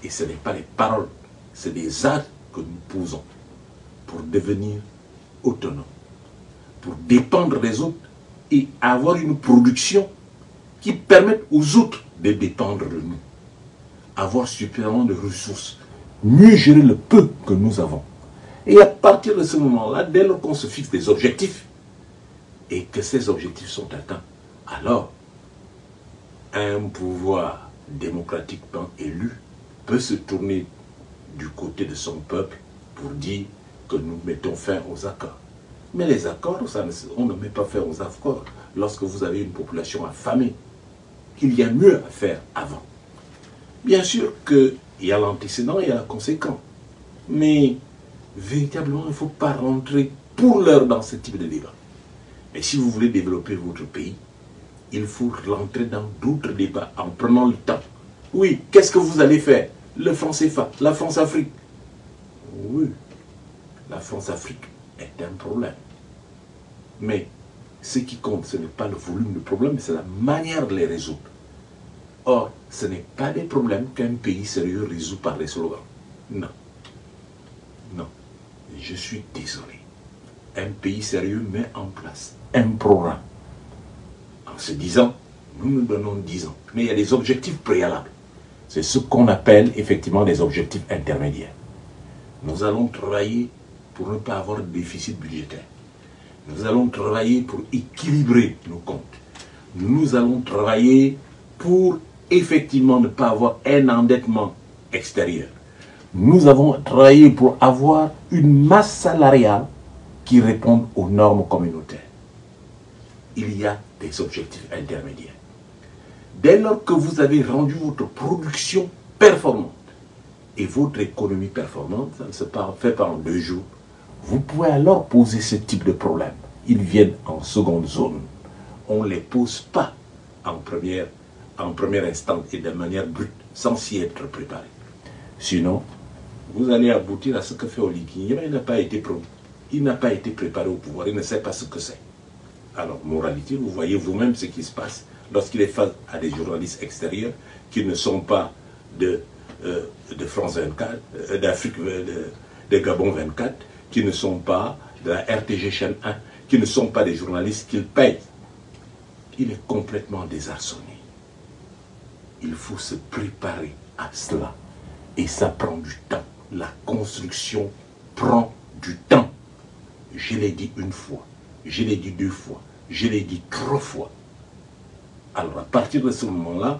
Et ce n'est pas les paroles, c'est des actes que nous posons pour devenir autonomes, pour dépendre des autres et avoir une production qui permette aux autres de dépendre de nous. Avoir suffisamment de ressources, mieux gérer le peu que nous avons. Et à partir de ce moment-là, dès lors qu'on se fixe des objectifs et que ces objectifs sont atteints, alors un pouvoir démocratiquement élu peut se tourner du côté de son peuple pour dire que nous mettons fin aux accords. Mais les accords, on ne met pas fin aux accords lorsque vous avez une population affamée, qu'il y a mieux à faire avant. Bien sûr qu'il y a l'antécédent et il y a la conséquence. Mais véritablement, il ne faut pas rentrer pour l'heure dans ce type de débat. Mais si vous voulez développer votre pays, il faut rentrer dans d'autres débats en prenant le temps. Oui, qu'est-ce que vous allez faire? Le franc CFA, la France-Afrique. Oui, la France-Afrique est un problème. Mais ce qui compte, ce n'est pas le volume de problèmes, c'est la manière de les résoudre. Or, ce n'est pas des problèmes qu'un pays sérieux résout par des slogans. Non. Non. Je suis désolé. Un pays sérieux met en place un programme. En se disant, nous nous donnons 10 ans. Mais il y a des objectifs préalables. C'est ce qu'on appelle effectivement des objectifs intermédiaires. Nous allons travailler pour ne pas avoir de déficit budgétaire. Nous allons travailler pour équilibrer nos comptes. Nous allons travailler pour effectivement ne pas avoir un endettement extérieur. Nous avons travaillé pour avoir une masse salariale qui réponde aux normes communautaires. Il y a des objectifs intermédiaires. Dès lors que vous avez rendu votre production performante et votre économie performante, ça ne se fait pas en 2 jours, vous pouvez alors poser ce type de problème. Ils viennent en seconde zone. On ne les pose pas en premier instant et de manière brute, sans s'y être préparé. Sinon, vous allez aboutir à ce que fait Oligui. Il n'a pas été préparé au pouvoir, il ne sait pas ce que c'est. Alors, moralité, vous voyez vous-même ce qui se passe lorsqu'il est face à des journalistes extérieurs qui ne sont pas de France 24, d'Afrique, de Gabon 24, qui ne sont pas de la RTG chaîne 1, qui ne sont pas des journalistes qu'il paye. Il est complètement désarçonné. Il faut se préparer à cela. Et ça prend du temps. La construction prend du temps. Je l'ai dit 1 fois, je l'ai dit 2 fois, je l'ai dit 3 fois. Alors à partir de ce moment-là,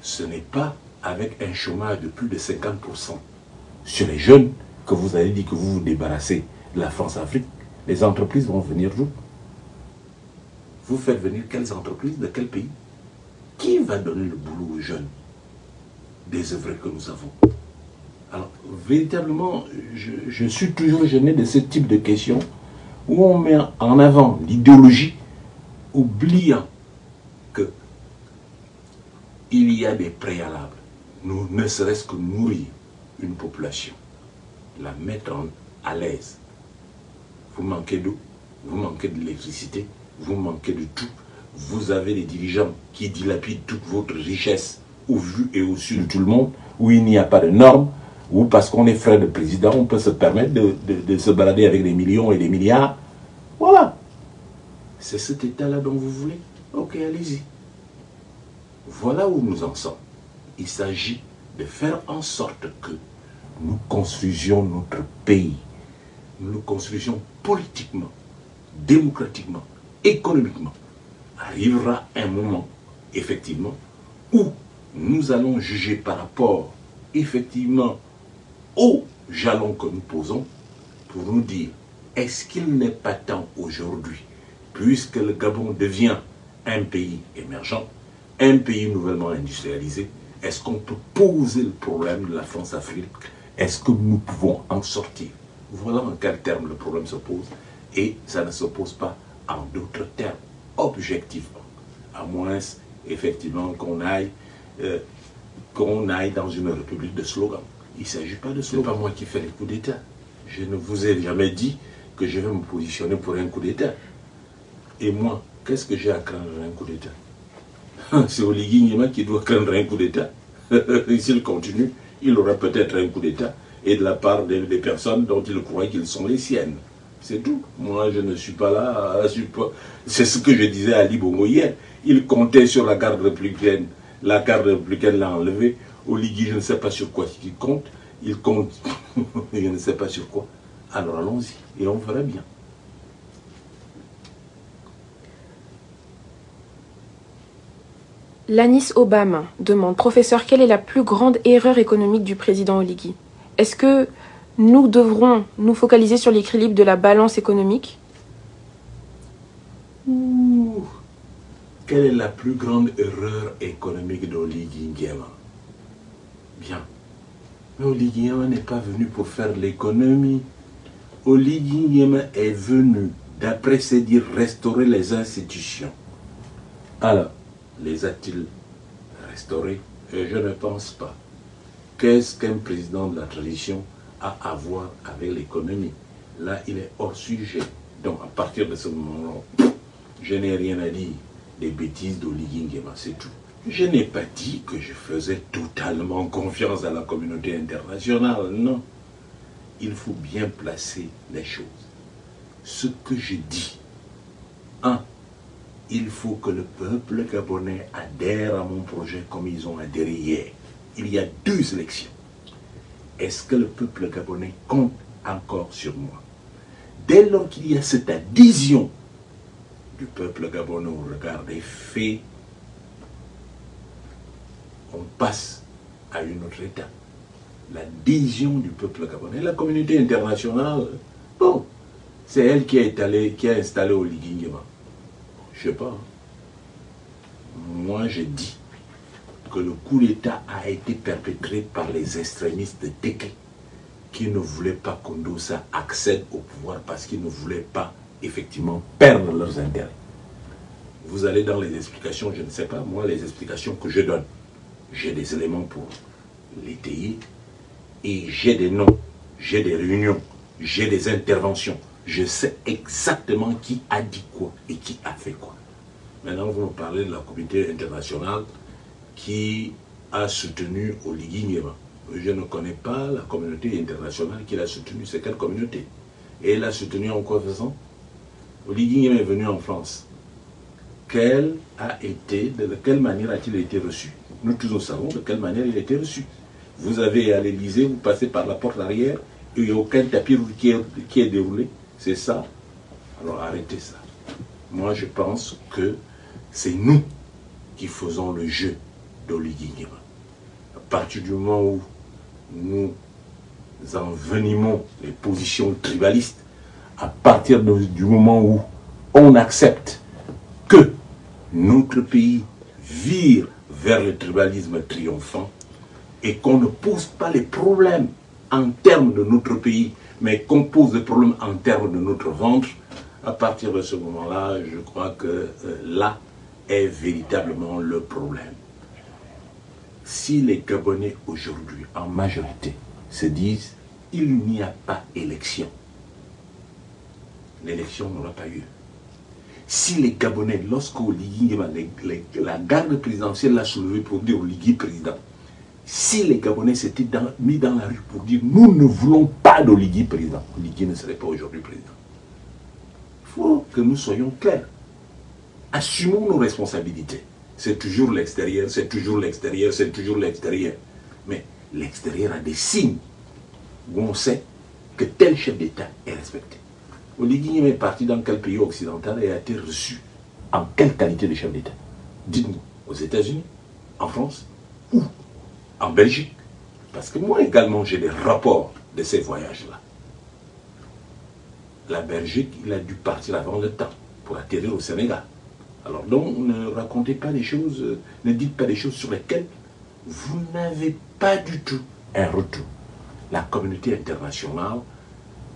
ce n'est pas avec un chômage de plus de 50% sur les jeunes que vous allez dire que vous vous débarrassez de la France-Afrique. Les entreprises vont venir d'où? Vous faites venir quelles entreprises? De quel pays? Qui va donner le boulot aux jeunes désœuvrés que nous avons? Alors, véritablement, je suis toujours gêné de ce type de questions où on met en avant l'idéologie, oubliant que il y a des préalables. Nous ne serait-ce que nourrir une population, la mettre à l'aise. Vous manquez d'eau, vous manquez d'électricité, vous manquez de tout. Vous avez des dirigeants qui dilapident toute votre richesse au vu et au su de tout le monde, où il n'y a pas de normes, ou parce qu'on est frère de président, on peut se permettre de se balader avec des millions et des milliards. Voilà. C'est cet état-là dont vous voulez? Ok, allez-y. Voilà où nous en sommes. Il s'agit de faire en sorte que nous construisions notre pays. Nous le construisions politiquement, démocratiquement, économiquement. Arrivera un moment, effectivement, où nous allons juger par rapport, effectivement, aux jalons que nous posons pour nous dire, est-ce qu'il n'est pas temps aujourd'hui, puisque le Gabon devient un pays émergent, un pays nouvellement industrialisé, est-ce qu'on peut poser le problème de la France-Afrique? Est-ce que nous pouvons en sortir? Voilà en quel terme le problème se pose, et ça ne se pose pas en d'autres termes, objectivement, à moins, effectivement, qu'on aille dans une république de slogans. Il ne s'agit pas de slogans. Ce n'est pas moi qui fais les coups d'État. Je ne vous ai jamais dit que je vais me positionner pour un coup d'État. Et moi, qu'est-ce que j'ai à craindre un coup d'État? C'est Oligui Nguema qui doit craindre un coup d'État. S'il continue, il aura peut-être un coup d'État, et de la part des personnes dont il croit qu'ils sont les siennes. C'est tout. Moi, je ne suis pas là à support. C'est ce que je disais à Ali Bongo hier. Il comptait sur la garde républicaine. La garde républicaine l'a enlevé. Oligui, je ne sais pas sur quoi il compte. Il compte, je ne sais pas sur quoi. Alors allons-y, et on verra bien. Lanis Obama demande, professeur, quelle est la plus grande erreur économique du président Oligui? Est-ce que nous devrons nous focaliser sur l'équilibre de la balance économique? Quelle est la plus grande erreur économique d'Oligui Nguema? Bien. Mais Oligui Nguema n'est pas venu pour faire l'économie. Oligui Nguema est venu, d'après ses dires, restaurer les institutions. Alors, les a-t-il restaurés? Je ne pense pas. Qu'est-ce qu'un président de la tradition a à voir avec l'économie? Là, il est hors sujet. Donc, à partir de ce moment-là, je n'ai rien à dire des bêtises d'Oligui Nguema, c'est tout. Je n'ai pas dit que je faisais totalement confiance à la communauté internationale, non. Il faut bien placer les choses. Ce que je dis, il faut que le peuple gabonais adhère à mon projet comme ils ont adhéré hier. Il y a 2 élections. Est-ce que le peuple gabonais compte encore sur moi? dès lors qu'il y a cette adhésion du peuple gabonais au regard des faits, on passe à une autre étape. L'adhésion du peuple gabonais. La communauté internationale, bon, c'est elle qui a installé Oligui Nguema. Je sais pas. Hein. Moi, j'ai dit que le coup d'État a été perpétré par les extrémistes de Téké qui ne voulaient pas qu'Ondossa accède au pouvoir parce qu'ils ne voulaient pas, effectivement, perdre leurs intérêts. Vous allez dans les explications, je ne sais pas, moi, les explications que je donne, j'ai des éléments pour l'étayer et j'ai des noms, j'ai des réunions, j'ai des interventions. Je sais exactement qui a dit quoi et qui a fait quoi. Maintenant, vous me parlez de la communauté internationale qui a soutenu Oligui Nguema. Je ne connais pas la communauté internationale qui l'a soutenu. C'est quelle communauté? Et elle a soutenu en quoi faisant? Oligui Nguema est venu en France. De quelle manière a-t-il été reçu? Nous tous nous savons de quelle manière il a été reçu. Vous avez à l'Élysée, vous passez par la porte arrière, et il n'y a aucun tapis qui est déroulé. C'est ça. Alors arrêtez ça. Moi je pense que c'est nous qui faisons le jeu d'Oligui Nguema. À partir du moment où nous envenimons les positions tribalistes, à partir du moment où on accepte que notre pays vire vers le tribalisme triomphant et qu'on ne pose pas les problèmes en termes de notre pays, mais qu'on pose les problèmes en termes de notre ventre, à partir de ce moment-là, je crois que là est véritablement le problème. Si les Gabonais aujourd'hui, en majorité, se disent il n'y a pas élection, l'élection n'aura pas eu. Si les Gabonais, lorsque la garde présidentielle l'a soulevé pour dire Oligui président, si les Gabonais s'étaient mis dans la rue pour dire nous ne voulons pas d'Oligui président, Oligui ne serait pas aujourd'hui président. Il faut que nous soyons clairs. Assumons nos responsabilités. C'est toujours l'extérieur, c'est toujours l'extérieur, c'est toujours l'extérieur. Mais l'extérieur a des signes où on sait que tel chef d'État est respecté. Oligui Nguema est parti dans quel pays occidental et a été reçu en quelle qualité de chef d'État? Dites-nous, aux États-Unis, en France, ou en Belgique? Parce que moi également j'ai des rapports de ces voyages-là. La Belgique, il a dû partir avant le temps pour atterrir au Sénégal. Alors donc, ne racontez pas des choses, ne dites pas des choses sur lesquelles vous n'avez pas du tout un retour. La communauté internationale,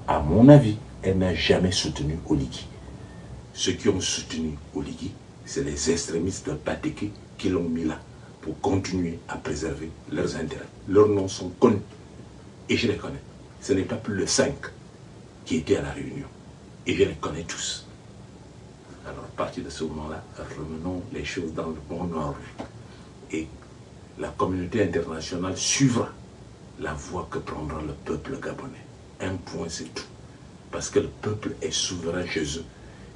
à mon avis, elle n'a jamais soutenu Oligui. Ceux qui ont soutenu Oligui, c'est les extrémistes de Patéké qui l'ont mis là pour continuer à préserver leurs intérêts. Leurs noms sont connus et je les connais. Ce n'est pas plus le 5 qui était à la réunion et je les connais tous. Alors à partir de ce moment-là, remenons les choses dans le bon ordre et la communauté internationale suivra la voie que prendra le peuple gabonais. Un point, c'est tout. Parce que le peuple est souverain chez eux.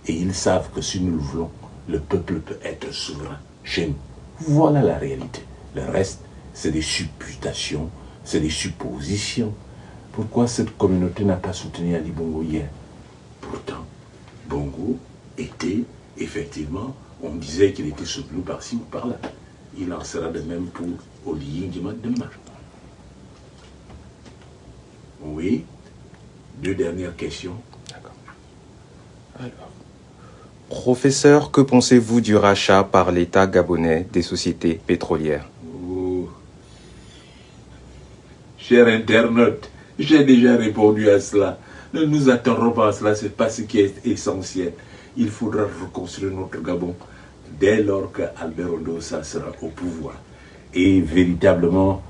Et ils savent que si nous le voulons, le peuple peut être souverain chez nous. Voilà la réalité. Le reste, c'est des supputations, c'est des suppositions. Pourquoi cette communauté n'a pas soutenu Ali Bongo hier? Pourtant, Bongo était, effectivement, on disait qu'il était soutenu par-ci ou par-là. Il en sera de même pour Oligui Nguema demain. Oui. Deux dernières questions. D'accord. Alors, professeur, que pensez-vous du rachat par l'État gabonais des sociétés pétrolières? Oh. Cher internaute, j'ai déjà répondu à cela. Ne nous attendons pas à cela, ce n'est pas ce qui est essentiel. Il faudra reconstruire notre Gabon dès lors qu'Albert Ondossa sera au pouvoir. Et véritablement,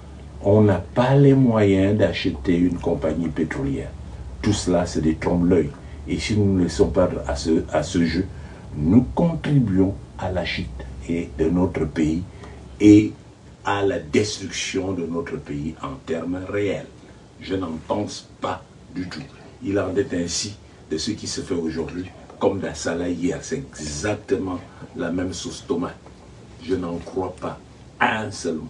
on n'a pas les moyens d'acheter une compagnie pétrolière. Tout cela, c'est des trompe-l'œil. Et si nous ne laissons pas à ce jeu, nous contribuons à la chute de notre pays et à la destruction de notre pays en termes réels. Je n'en pense pas du tout. Il en est ainsi de ce qui se fait aujourd'hui, comme dans Salah hier. C'est exactement la même sauce tomate. Je n'en crois pas un seul mot.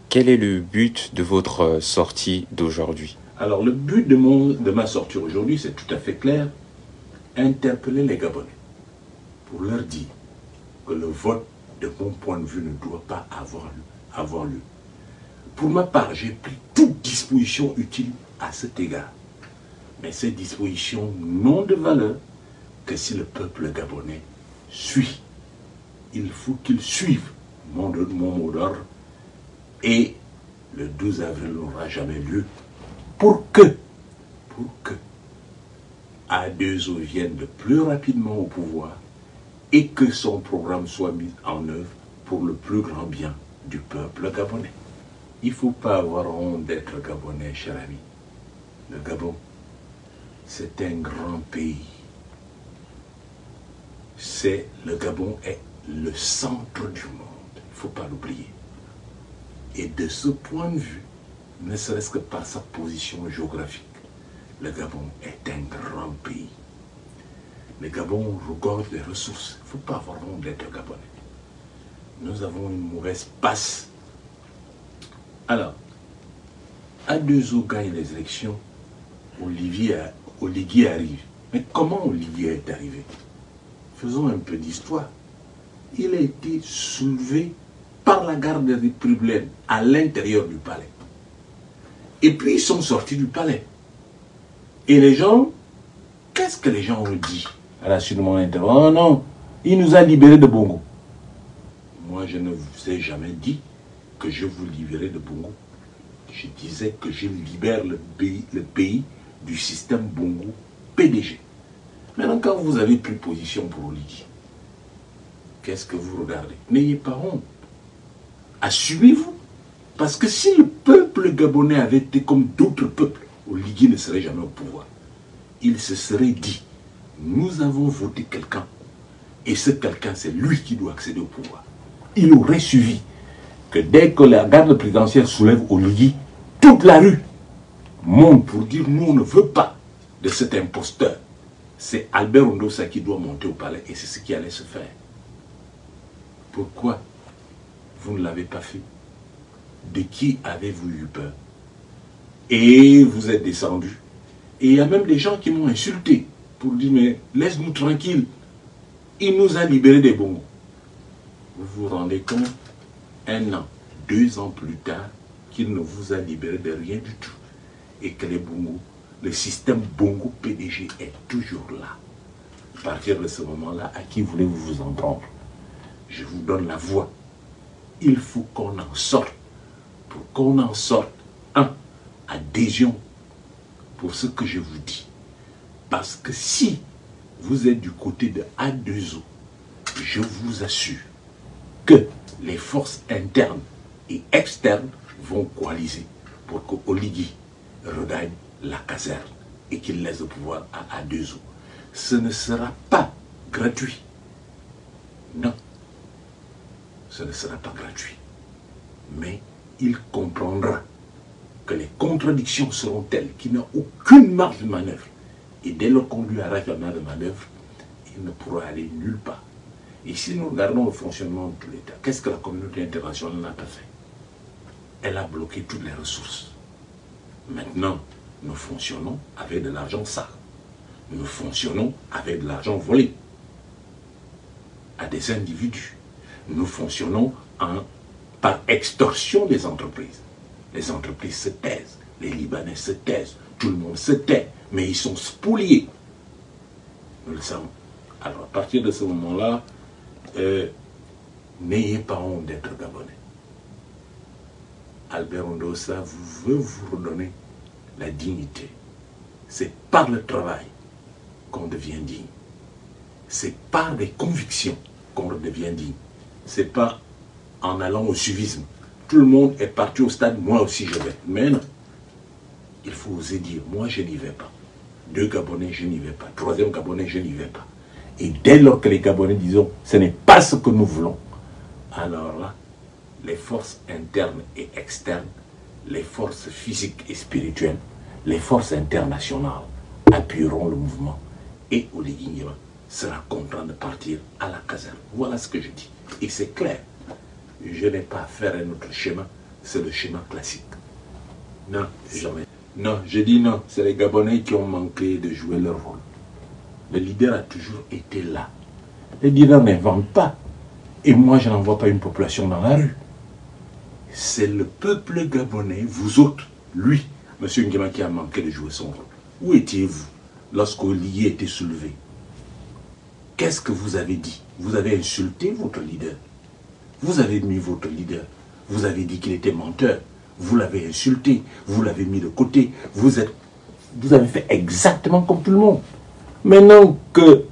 Quel est le but de votre sortie d'aujourd'hui? Alors le but de ma sortie aujourd'hui, c'est tout à fait clair, interpeller les Gabonais pour leur dire que le vote, de mon point de vue, ne doit pas avoir lieu. Pour ma part, j'ai pris toute disposition utile à cet égard. Mais ces dispositions n'ont de valeur que si le peuple gabonais suit. Il faut qu'il suive mon mot d'ordre et le 12 avril n'aura jamais lieu pour que A2O vienne le plus rapidement au pouvoir et que son programme soit mis en œuvre pour le plus grand bien du peuple gabonais. Il ne faut pas avoir honte d'être gabonais, cher ami. Le Gabon, c'est un grand pays. Le Gabon est le centre du monde. Il ne faut pas l'oublier. Et de ce point de vue, ne serait-ce que par sa position géographique, le Gabon est un grand pays. Le Gabon regorge des ressources. Il ne faut pas avoir honte d'être gabonais. Nous avons une mauvaise passe. Alors, A2O gagne les élections, Oligui arrive. Mais comment Oligui est arrivé? Faisons un peu d'histoire. Il a été soulevé par la garde républicaine à l'intérieur du palais. Et puis ils sont sortis du palais. Et les gens, qu'est-ce que les gens ont dit à la suite de mon intervention? Oh non, il nous a libérés de Bongo. Moi, je ne vous ai jamais dit que je vous libérais de Bongo. Je disais que je libère le pays du système Bongo PDG. Maintenant, quand vous avez pris position pour Oligui, qu'est-ce que vous regardez? N'ayez pas honte. Assumez-vous. Parce que si le peuple gabonais avait été comme d'autres peuples, Oligui ne serait jamais au pouvoir. Il se serait dit, nous avons voté quelqu'un, et ce quelqu'un, c'est lui qui doit accéder au pouvoir. Il aurait suivi que dès que la garde présidentielle soulève Oligui, toute la rue monte pour dire, nous on ne veut pas de cet imposteur. C'est Albert Ondossa qui doit monter au palais, et c'est ce qui allait se faire. Pourquoi vous ne l'avez pas fait? De qui avez-vous eu peur? Et vous êtes descendu. Et il y a même des gens qui m'ont insulté pour dire, mais laisse-nous tranquille. Il nous a libérés des Bongos. Vous vous rendez compte? 1 an, 2 ans plus tard, qu'il ne vous a libéré de rien du tout. Et que les Bongos, le système Bongo PDG est toujours là. À partir de ce moment-là, à qui voulez-vous vous en prendre? Je vous donne la voie. Il faut qu'on en sorte. Pour qu'on en sorte, adhésion pour ce que je vous dis. Parce que si vous êtes du côté de A2O, je vous assure que les forces internes et externes vont coaliser pour que Oligui regagne la caserne et qu'il laisse le pouvoir à A2O. Ce ne sera pas gratuit. Non, ce ne sera pas gratuit. Mais il comprendra que les contradictions seront telles qu'il n'a aucune marge de manœuvre. Et dès lors qu'on lui arrête la marge de manœuvre, il ne pourra aller nulle part. Et si nous regardons le fonctionnement de l'État, qu'est-ce que la communauté internationale n'a pas fait? Elle a bloqué toutes les ressources. Maintenant, nous fonctionnons avec de l'argent sale. Nous fonctionnons avec de l'argent volé à des individus. Nous fonctionnons par extorsion des entreprises. Les entreprises se taisent, les Libanais se taisent, tout le monde se tait, mais ils sont spoliés. Nous le savons. Alors à partir de ce moment-là, n'ayez pas honte d'être Gabonais. Albert Ondossa veut vous redonner la dignité. C'est par le travail qu'on devient digne. C'est par des convictions qu'on redevient digne. C'est pas en allant au suivisme. Tout le monde est parti au stade, moi aussi je vais. Mais non. Il faut oser dire, moi je n'y vais pas. 2 Gabonais, je n'y vais pas. 3e Gabonais, je n'y vais pas. Et dès lors que les Gabonais disent, ce n'est pas ce que nous voulons, alors là, les forces internes et externes, les forces physiques et spirituelles, les forces internationales appuieront le mouvement. Et Oligui Nguema sera content de partir à la caserne. Voilà ce que je dis. Et c'est clair. Je n'ai pas à faire un autre schéma, c'est le schéma classique. Non, jamais. Non, je dis non. C'est les Gabonais qui ont manqué de jouer leur rôle. Le leader a toujours été là. Le leader n'invente pas. Et moi, je n'envoie pas une population dans la rue. C'est le peuple gabonais, vous autres, lui, M. Nguema, qui a manqué de jouer son rôle. Où étiez-vous lorsque Oligui était soulevé? Qu'est-ce que vous avez dit? Vous avez insulté votre leader. Vous avez mis votre leader. Vous avez dit qu'il était menteur. Vous l'avez insulté. Vous l'avez mis de côté. Vous avez fait exactement comme tout le monde. Maintenant que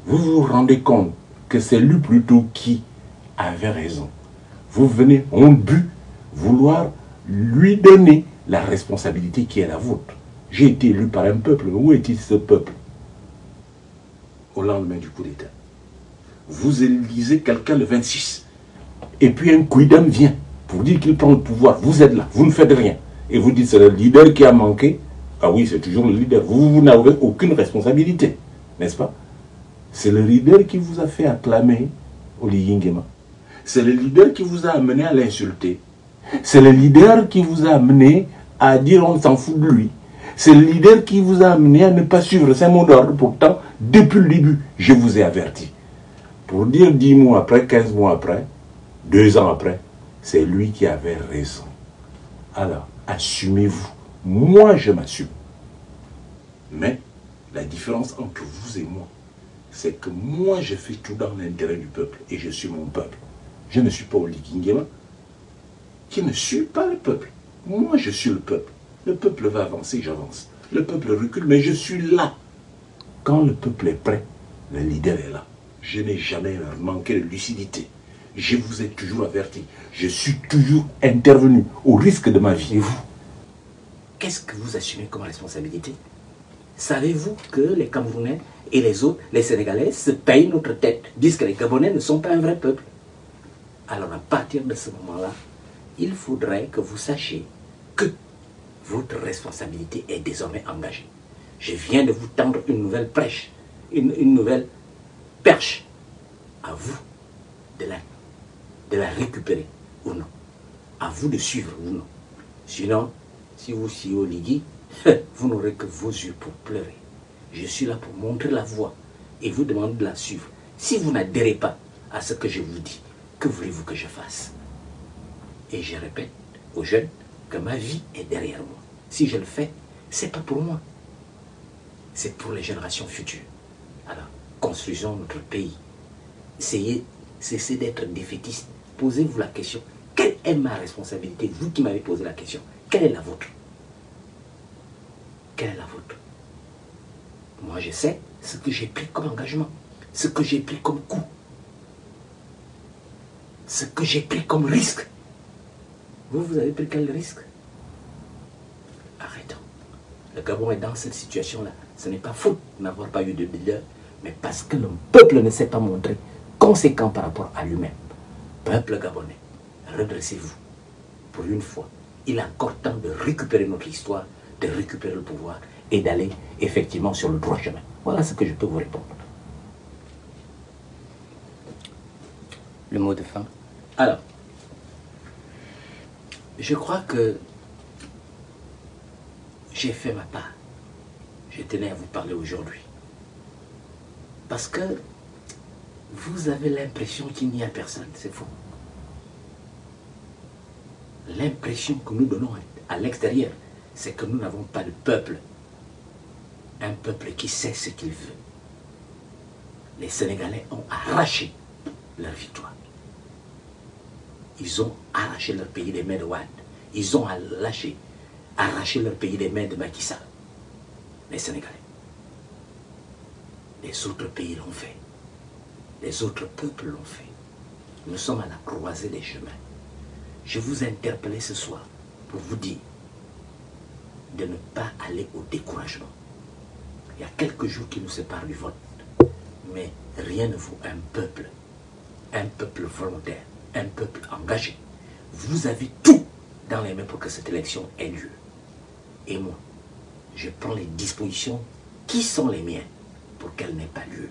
vous vous rendez compte que c'est lui plutôt qui avait raison, vous venez, on but, vouloir lui donner la responsabilité qui est la vôtre. J'ai été élu par un peuple. Où est-il ce peuple au lendemain du coup d'État? Vous élisez quelqu'un le 26. Et puis un quidam vient pour dire qu'il prend le pouvoir. Vous êtes là, vous ne faites rien. Et vous dites c'est le leader qui a manqué. Ah oui, c'est toujours le leader. Vous n'avez aucune responsabilité, n'est-ce pas? C'est le leader qui vous a fait acclamer Oligui Nguema. C'est le leader qui vous a amené à l'insulter. C'est le leader qui vous a amené à dire on s'en fout de lui. C'est le leader qui vous a amené à ne pas suivre ses mots d'ordre. Pourtant, depuis le début, je vous ai averti. Pour dire 10 mois après, 15 mois après, 2 ans après, c'est lui qui avait raison. Alors, assumez-vous. Moi, je m'assume. Mais la différence entre vous et moi, c'est que moi, je fais tout dans l'intérêt du peuple et je suis mon peuple. Je ne suis pas Oligui Nguema, qui ne suit pas le peuple. Moi, je suis le peuple. Le peuple va avancer, j'avance. Le peuple recule, mais je suis là. Quand le peuple est prêt, le leader est là. Je n'ai jamais manqué de lucidité. Je vous ai toujours averti. Je suis toujours intervenu au risque de ma vie. Et vous? Qu'est-ce que vous assumez comme responsabilité? Savez-vous que les Camerounais et les autres, les Sénégalais, se payent notre tête, disent que les Gabonais ne sont pas un vrai peuple? Alors à partir de ce moment-là, il faudrait que vous sachiez que votre responsabilité est désormais engagée. Je viens de vous tendre une nouvelle prêche, une nouvelle perche. À vous de la récupérer ou non. À vous de suivre ou non. Sinon, si vous suivez Oligui, vous n'aurez que vos yeux pour pleurer. Je suis là pour montrer la voie et vous demander de la suivre. Si vous n'adhérez pas à ce que je vous dis, que voulez-vous que je fasse? Et je répète aux jeunes que ma vie est derrière moi. Si je le fais, ce n'est pas pour moi. C'est pour les générations futures. Alors, construisons notre pays. Cessez d'être défaitiste. Posez-vous la question. Quelle est ma responsabilité? Vous qui m'avez posé la question. Quelle est la vôtre? Quelle est la vôtre? Moi, je sais ce que j'ai pris comme engagement. Ce que j'ai pris comme coût. Ce que j'ai pris comme risque. Vous avez pris quel risque? Arrêtons. Le Gabon est dans cette situation-là. Ce n'est pas faute de n'avoir pas eu de leader, mais parce que le peuple ne s'est pas montré conséquent par rapport à lui-même. Peuple gabonais, redressez-vous. Pour une fois, il est encore temps de récupérer notre histoire, de récupérer le pouvoir et d'aller effectivement sur le droit chemin. Voilà ce que je peux vous répondre. Le mot de fin. Alors, je crois que j'ai fait ma part. Je tenais à vous parler aujourd'hui. Parce que vous avez l'impression qu'il n'y a personne, c'est faux. L'impression que nous donnons à l'extérieur, c'est que nous n'avons pas de peuple. Un peuple qui sait ce qu'il veut. Les Sénégalais ont arraché leur victoire. Ils ont arraché leur pays des mains de Wade. Ils ont arraché leur pays des mains de Macky Sall. Les Sénégalais. Les autres pays l'ont fait. Les autres peuples l'ont fait. Nous sommes à la croisée des chemins. Je vous ai interpellé ce soir pour vous dire de ne pas aller au découragement. Il y a quelques jours qui nous séparent du vote. Mais rien ne vaut un peuple volontaire, un peuple engagé. Vous avez tout dans les mains pour que cette élection ait lieu. Et moi, je prends les dispositions qui sont les miennes pour qu'elle n'ait pas lieu.